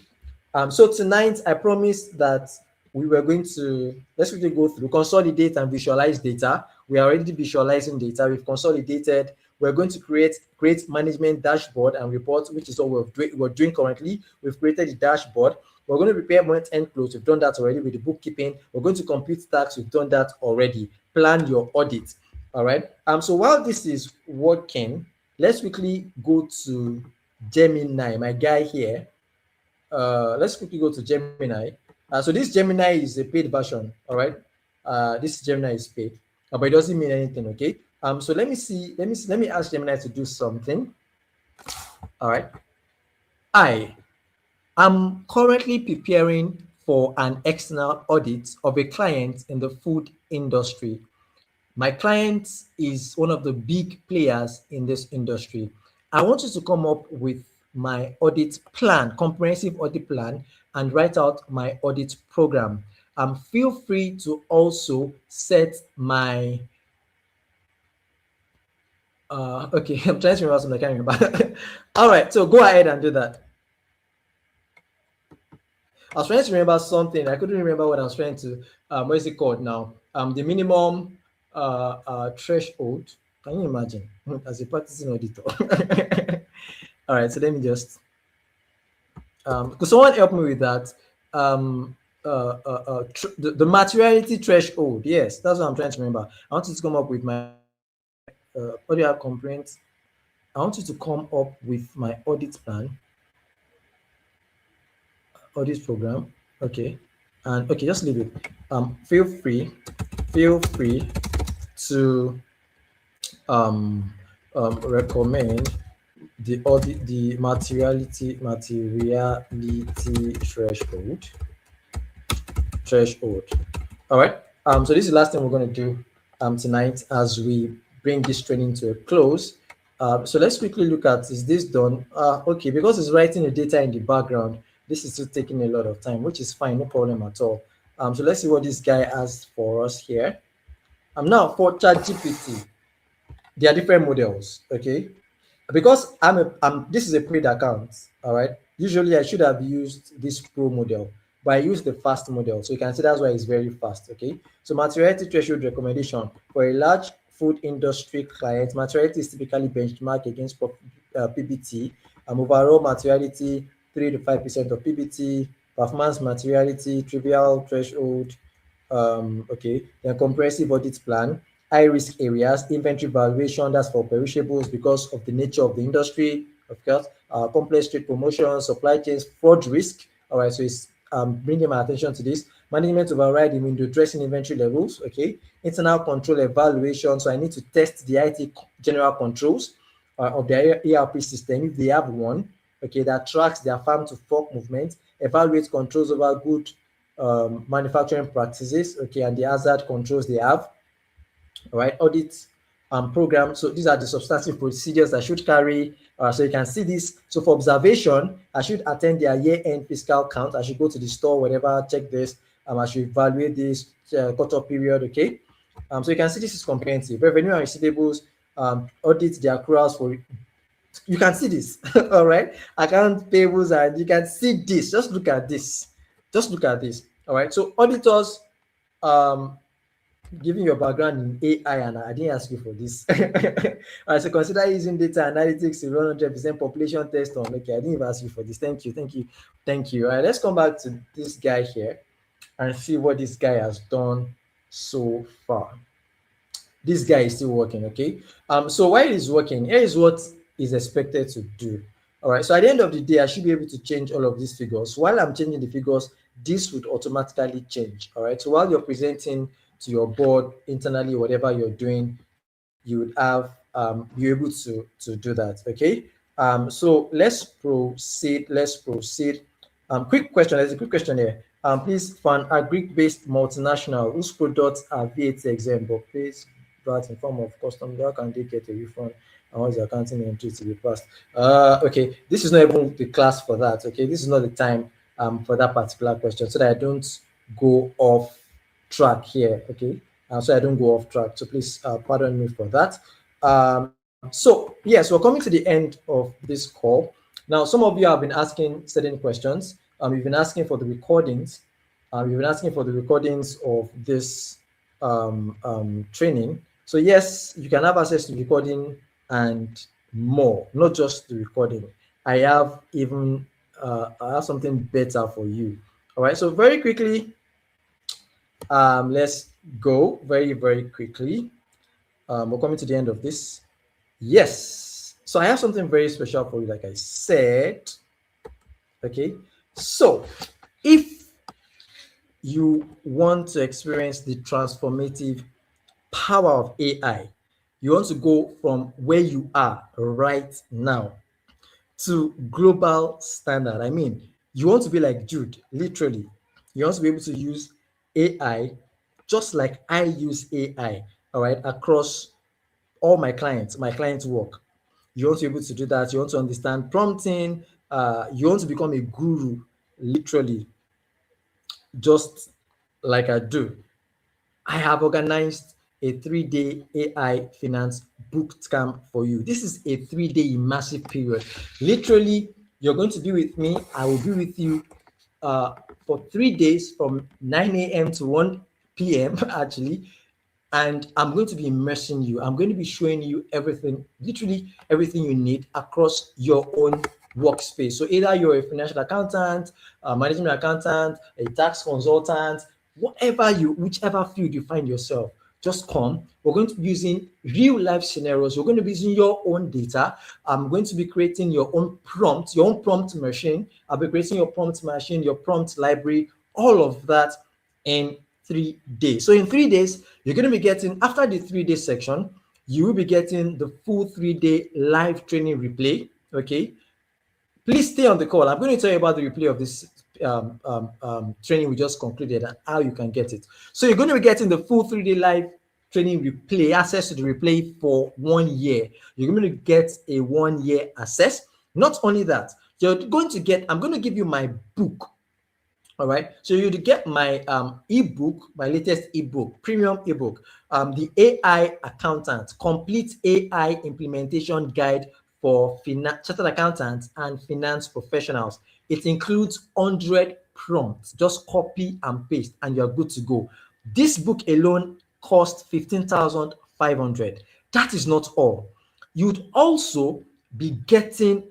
so tonight I promised that we were going to, let's quickly go through consolidate and visualize data. We are already visualizing data. We've consolidated. We're going to create management dashboard and report, which is what we're doing currently. We've created the dashboard. We're going to prepare month-end close. We've done that already with the bookkeeping. We're going to compute tax. We've done that already. Plan your audit. All right. So while this is working, let's quickly go to Gemini, my guy here. Let's quickly go to Gemini. So this Gemini is a paid version. All right. This Gemini is paid, but it doesn't mean anything. Okay. So let me ask Gemini to do something. All right. I am currently preparing for an external audit of a client in the food industry. My client is one of the big players in this industry. I want you to come up with my audit plan, comprehensive audit plan, and write out my audit program. Feel free to also set my okay, I'm trying to remember something I can't remember. All right, so go ahead and do that. I was trying to remember something. I couldn't remember what I was trying to, what is it called now? The minimum threshold. Can you imagine? As a practicing auditor. All right, so let me just, could someone help me with that? The materiality threshold. Yes, that's what I'm trying to remember. I want you to come up with my audio complaints. I want you to come up with my audit plan, audit program. Okay, and okay, just leave it. Feel free to recommend the audit, the materiality threshold. All right. So this is the last thing we're going to do tonight as we bring this training to a close. So let's quickly look at, is this done? Okay, because it's writing the data in the background, this is still taking a lot of time, which is fine, no problem at all. So let's see what this guy has for us here. Now for ChatGPT, there are different models, okay? Because this is a paid account, all right? Usually I should have used this pro model, but I used the fast model. So you can see that's why it's very fast, okay? So materiality threshold recommendation for a large food industry client, materiality is typically benchmarked against PBT. Overall materiality, 3 to 5% of PBT, performance materiality, trivial threshold, okay, then comprehensive audit plan, high risk areas, inventory valuation, that's for perishables because of the nature of the industry, of course, complex trade promotion, supply chains, fraud risk. All right, so it's bringing my attention to this. Management override in window dressing inventory levels, okay. Internal control evaluation, so I need to test the IT general controls of their ERP system if they have one, okay, that tracks their farm to fork movement, evaluate controls over good manufacturing practices, okay, and the hazard controls they have. All right, audit program. So these are the substantive procedures I should carry. So you can see this. So for observation, I should attend their year-end fiscal count. I should go to the store, whatever, check this. I should evaluate this cut-off period, okay. So you can see this is comprehensive. Revenue and receivables, audit the accruals for, you can see this. All right, account payables, and you can see this. Just look at this. Just look at this. All right, so auditors, giving your background in AI, and I didn't ask you for this. All right, so consider using data analytics to run 100% population test on. Okay, I didn't even ask you for this. Thank you. All right, let's come back to this guy here and see what this guy has done so far. This guy is still working, okay. So while he's working, here is what is expected to do. All right, so at the end of the day, I should be able to change all of these figures. While I'm changing the figures, this would automatically change. All right, so while you're presenting to your board internally, whatever you're doing, you would have be able to do that, okay. So let's proceed. Quick question. There's a quick question here. Please, for an agri-based multinational whose products are VAT exempt but pays VAT in form of custom, how can they get a refund and what's the accounting entry to be passed? Okay, this is not even the class for that, okay. This is not the time for that particular question, so that I don't go off track here, okay. so I don't go off track. So please pardon me for that. So yes, we're coming to the end of this call. Now, some of you have been asking certain questions. You've been asking for the recordings. You've been asking for the recordings of this training. So yes, you can have access to recording and more, not just the recording. I have even I have something better for you. All right. So very quickly, let's go very quickly. We're coming to the end of this. Yes. So I have something very special for you, like I said. Okay. So if you want to experience the transformative power of AI, you want to go from where you are right now to global standard. I mean, you want to be like Jude, literally. You want to be able to use AI just like I use AI, all right, across all my clients work. You want to be able to do that. You want to understand prompting. You want to become a guru, literally, just like I do. I have organized a 3-day AI finance boot camp for you. This is a 3-day immersive period. Literally, you're going to be with me. I will be with you for 3 days from 9 a.m. to 1 p.m. actually. And I'm going to be immersing you. I'm going to be showing you everything, literally everything you need across your own workspace. So either you're a financial accountant, a management accountant, a tax consultant, whichever field you find yourself, just come. We're going to be using real life scenarios. We're going to be using your own data. I'm going to be creating your own prompt machine. I'll be creating your prompt machine, your prompt library, all of that in 3 days. So in 3 days, you're going to be getting, after the 3-day section, you will be getting the full 3-day live training replay. Okay. Please stay on the call. I'm going to tell you about the replay of this training we just concluded and how you can get it. So you're going to be getting the full 3-day live training replay, access to the replay for 1 year. You're going to get a 1-year access. Not only that, I'm going to give you my book. All right. So you get my ebook, my latest ebook, premium ebook, the AI Accountant, complete AI implementation guide for chartered accountants and finance professionals. It includes 100 prompts. Just copy and paste, and you're good to go. This book alone cost 15,500. That is not all. You'd also be getting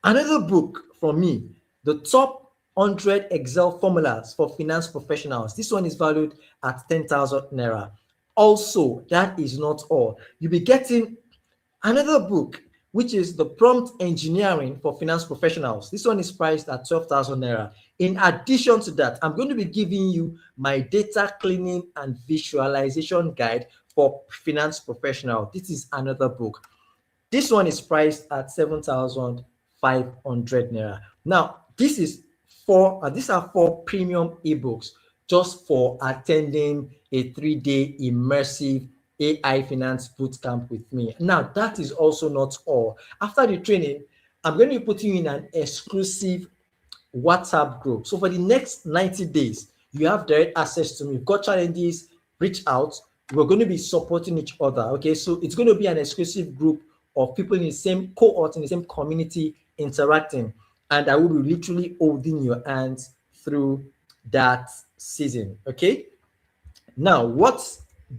another book from me, the top 100 Excel formulas for finance professionals. This one is valued at 10,000 naira. Also, that is not all. You'll be getting another book, which is the prompt engineering for finance professionals. This one is priced at 12,000 naira. In addition to that, I'm going to be giving you my data cleaning and visualization guide for finance professionals. This is another book. This one is priced at 7,500 naira. Now, these are 4 premium ebooks just for attending a 3-day immersive AI finance bootcamp with me. Now, that is also not all. After the training, I'm going to be putting you in an exclusive WhatsApp group. So for the next 90 days, you have direct access to me. If you've got challenges, reach out. We're going to be supporting each other. Okay, so it's going to be an exclusive group of people in the same cohort, in the same community, interacting. And I will be literally holding your hands through that season. Okay. Now, what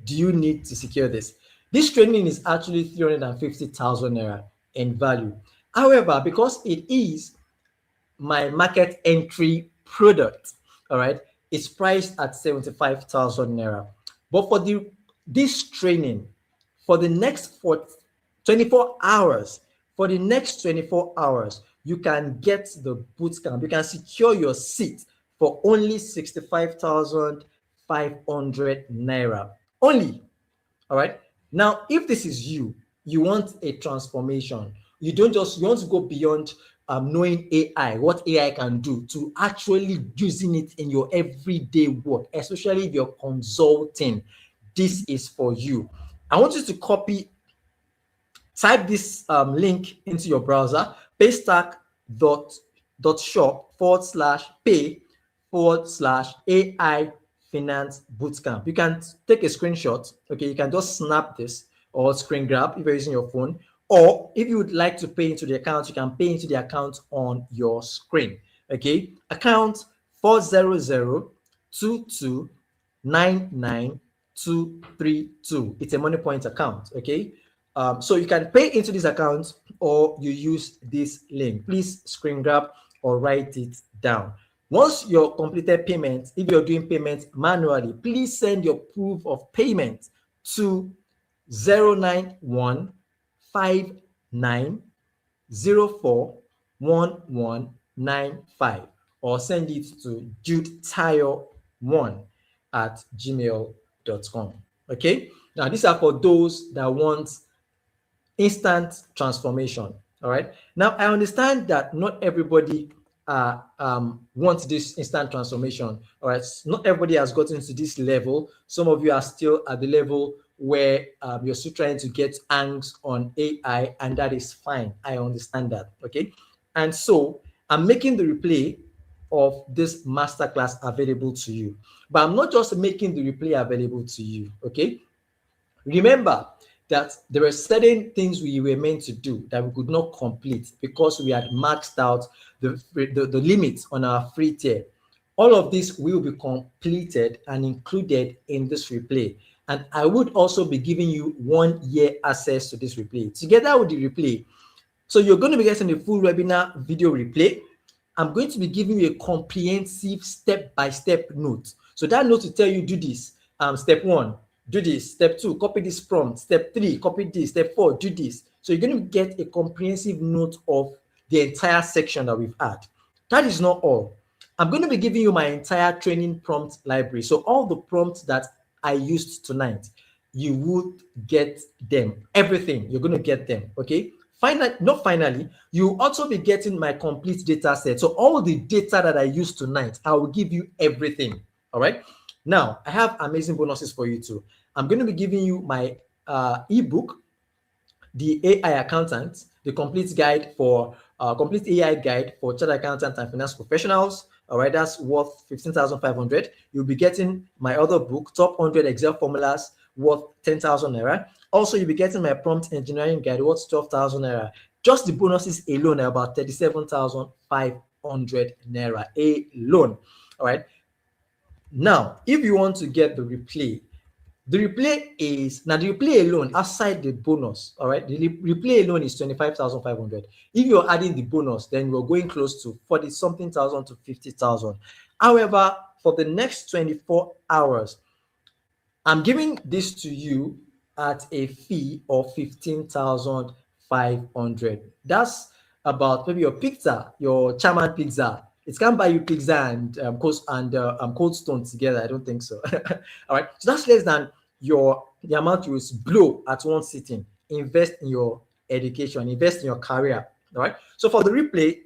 do you need to secure this? This training is actually 350,000 naira in value. However, because it is my market entry product, all right, it's priced at 75,000 naira. But for this training, for the next 24 hours, you can get the bootcamp. You can secure your seat for only 65,500 naira. Only. All right. Now, if this is you want a transformation. You want to go beyond knowing AI, what AI can do, to actually using it in your everyday work, especially if you're consulting. This is for you. I want you to type this link into your browser, paystack.shop/pay/AI Finance Bootcamp. You can take a screenshot. Okay, you can just snap this or screen grab if you're using your phone. Or if you would like to pay into the account, you can pay into the account on your screen. Okay, account 40022999232. It's a money point account. Okay, so you can pay into this account or you use this link. Please screen grab or write it down. Once your completed payment, if you're doing payments manually, please send your proof of payment to 09159041195 or send it to judetayo1@gmail.com. Okay, now these are for those that want instant transformation. All right, now I understand that not everybody wants this instant transformation. All right, not everybody has gotten to this level. Some of you are still at the level where you're still trying to get hands on AI, and that is fine. I understand that. Okay, and so I'm making the replay of this masterclass available to you, but I'm not just making the replay available to you. Okay, remember that there were certain things we were meant to do that we could not complete because we had maxed out the limits on our free tier. All of this will be completed and included in this replay. And I would also be giving you 1 year access to this replay together with the replay. So you're going to be getting a full webinar video replay. I'm going to be giving you a comprehensive step-by-step note. So that note will tell you, do this. Step 1, do this. Step 2, copy this prompt. Step 3, copy this. Step 4, do this. So you're going to get a comprehensive note of the entire section that we've had. That is not all. I'm going to be giving you my entire training prompt library. So all the prompts that I used tonight, you would get them. Everything, you're going to get them. Okay. Finally, you also be getting my complete data set. So all the data that I used tonight, I will give you everything. All right. Now, I have amazing bonuses for you too. I'm going to be giving you my ebook, The AI Accountant, the complete guide for complete AI guide for chartered accountants and finance professionals. All right, that's worth 15,500. You'll be getting my other book, Top 100 Excel Formulas, worth 10,000 naira. Also, you'll be getting my prompt engineering guide, worth 12,000 naira. Just the bonuses alone are about 37,500 naira alone. All right. Now, if you want to get the replay alone outside the bonus. All right, the replay alone is 25,500. If you're adding the bonus, then you're going close to 40 something thousand to 50,000. However, for the next 24 hours, I'm giving this to you at a fee of 15,500. That's about maybe your pizza, your chairman pizza. It can't buy you pizza and Cold Stone together. I don't think so. All right, so that's less than the amount you will blow at one sitting. Invest in your education, invest in your career. All right. So for the replay,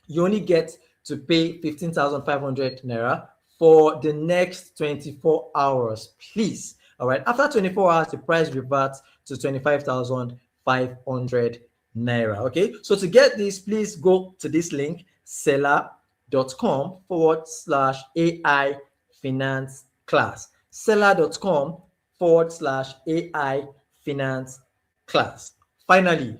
you only get to pay 15,500 naira for the next 24 hours, please. All right. After 24 hours, the price reverts to 25,500 naira. Okay. So to get this, please go to this link, seller.com/AI finance class. Seller.com/AI finance class. Finally,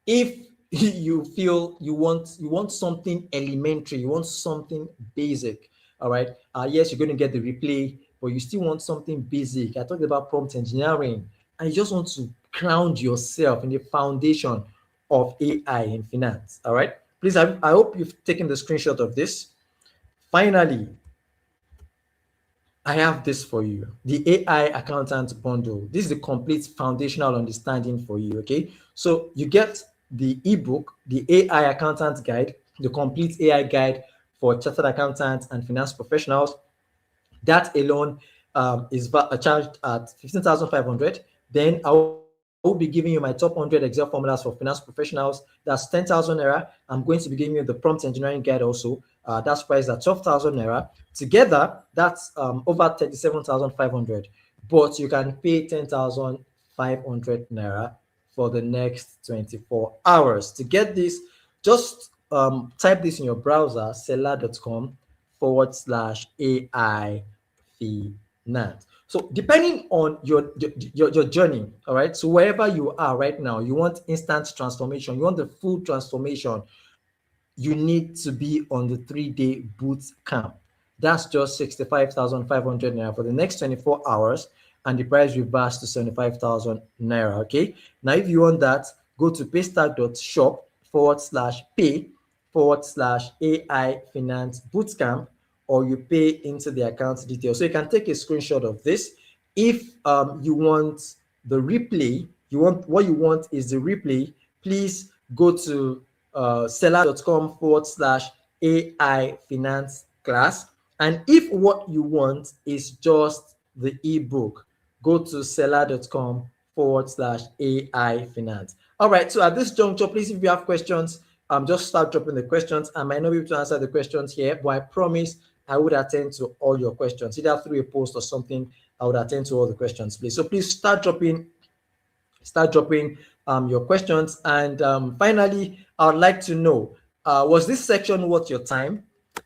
if you feel you want something elementary, you want something basic, all right, yes, you're going to get the replay, but you still want something basic. I talked about prompt engineering, and you just want to ground yourself in the foundation of AI in finance. All right, please, I hope you've taken the screenshot of this. Finally, I have this for you, the AI Accountant Bundle. This is the complete foundational understanding for you, okay? So you get the ebook, the AI Accountant Guide, the complete AI guide for chartered accountants and finance professionals. That alone is charged at 15,500. Then I will be giving you my top 100 Excel formulas for finance professionals. That's 10,000 naira. I'm going to be giving you the prompt engineering guide also. That's priced at 12,000 naira. Together, that's over 37,500. But you can pay 10,500 naira for the next 24 hours. To get this, just type this in your browser, seller.com/AI finance. So depending on your journey, all right. So wherever you are right now, you want instant transformation, you want the full transformation, you need to be on the 3-day boot camp. That's just 65,500 naira for the next 24 hours, and the price reversed to 75,000 naira. Okay. Now, if you want that, go to paystack.shop/pay/AI Finance Bootcamp, or you pay into the account details. So you can take a screenshot of this. If you want the replay, what you want is the replay, please go to seller.com/AI Finance class. And if what you want is just the ebook, go to seller.com/AI Finance. All right. So at this juncture, please, if you have questions, just start dropping the questions. I might not be able to answer the questions here, but I promise I would attend to all your questions. Either through a post or something, I would attend to all the questions, please. So please start dropping your questions. And finally, I would like to know, was this section worth your time?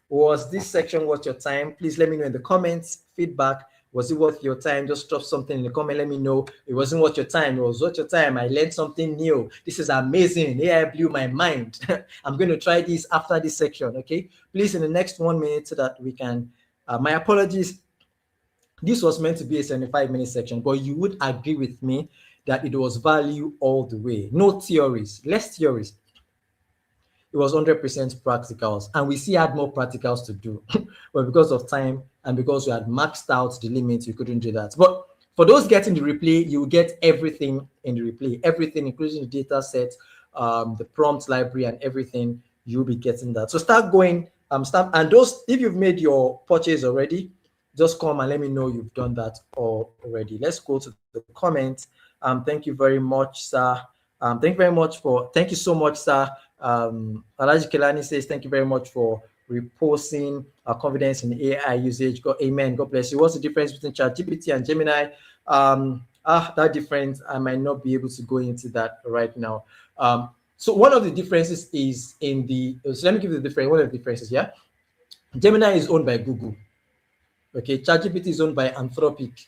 Was this section worth your time? Please let me know in the comments. Feedback. Was it worth your time? Just drop something in the comment. Let me know. It wasn't worth your time. It was worth your time. I learned something new. This is amazing. AI blew my mind. I'm going to try this after this section. Okay. Please, in the next 1 minute, so that we can. My apologies. This was meant to be a 75-minute section, but you would agree with me that it was value all the way. No theories, less theories. It was 100% practicals, and we still had more practicals to do. But because of time and because we had maxed out the limits, we couldn't do that. But for those getting the replay, you will get everything in the replay, everything, including the data set, the prompt library, and everything. You'll be getting that. So start going, and those, if you've made your purchase already, just come and let me know you've done that already. Let's go to the comments. Thank you very much, sir. Thank you so much, sir. Alaji Kelani says, thank you very much for reposting our confidence in AI usage. Amen. God bless you. What's the difference between ChatGPT and Gemini? That difference, I might not be able to go into that right now. So one of the differences is in so let me give you the difference. One of the differences, yeah. Gemini is owned by Google. Okay, ChatGPT is owned by Anthropic.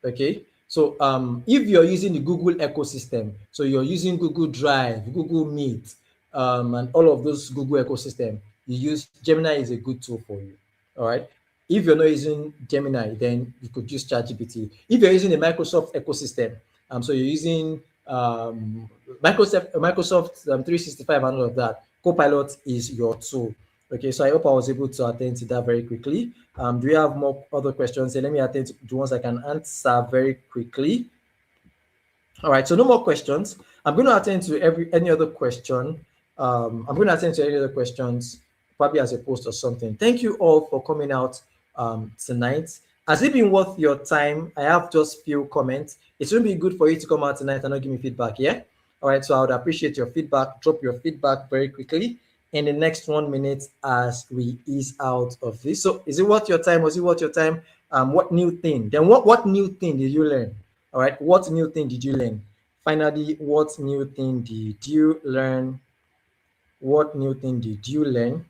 Okay, so if you're using the Google ecosystem, so you're using Google Drive, Google Meet, and all of those Google ecosystem, you use Gemini is a good tool for you. All right. If you're not using Gemini, then you could use ChatGPT. If you're using the Microsoft ecosystem, so you're using Microsoft 365 and all of that, Copilot is your tool. Okay, so I hope I was able to attend to that very quickly. Do we have more other questions? Let me attend to the ones I can answer very quickly. All right, so no more questions. I'm going to attend to any other question. I'm going to attend to any other questions, probably as a post or something. Thank you all for coming out tonight. Has it been worth your time? I have just few comments. It would be good for you to come out tonight and not give me feedback, yeah? All right, so I would appreciate your feedback. Drop your feedback very quickly in the next 1 minute as we ease out of this. So is it worth your time? Was it worth your time? What new thing? Then what new thing did you learn? All right, what new thing did you learn? Finally, what new thing did you learn? What new thing did you learn?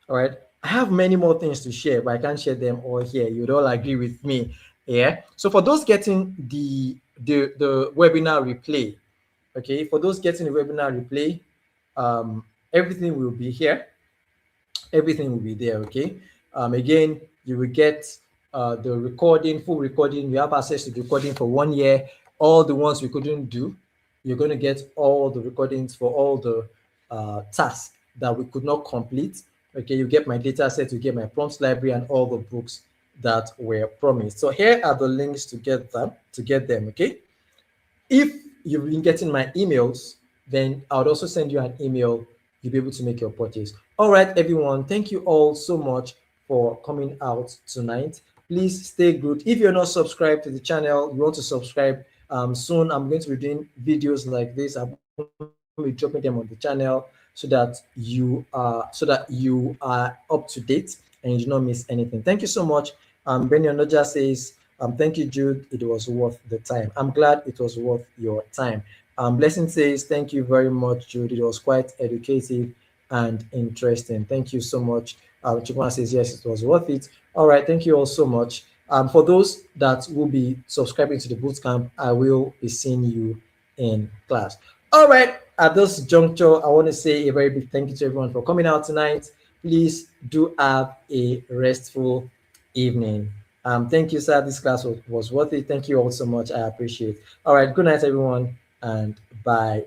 All right, I have many more things to share, but I can't share them all here. You'd all agree with me. Yeah. So for those getting the webinar replay, okay, for those getting the webinar replay, everything will be here. Everything will be there. Okay. Again, you will get the recording, full recording. You have access to the recording for 1 year. All the ones we couldn't do, you're going to get all the recordings for all the tasks that we could not complete. Okay, you get my data set, you get my prompts library, and all the books that were promised. So here are the links to get them. Okay, if you've been getting my emails, then I would also send you an email. You'll be able to make your purchase. All right, everyone. Thank you all so much for coming out tonight. Please stay good. If you're not subscribed to the channel, you want to subscribe. Soon I'm going to be doing videos like this. I'm going to be dropping them on the channel so that you are up to date and you do not miss anything. Thank you so much. Benny Onoja says, thank you, Jude. It was worth the time. I'm glad it was worth your time. Blessing says, thank you very much, Jude. It was quite educative and interesting. Thank you so much. Chukwana says, yes, it was worth it. All right. Thank you all so much. For those that will be subscribing to the bootcamp, I will be seeing you in class. All right. At this juncture, I want to say a very big thank you to everyone for coming out tonight. Please do have a restful evening. Thank you, sir. This class was worth it. Thank you all so much. I appreciate it. All right. Good night, everyone, and bye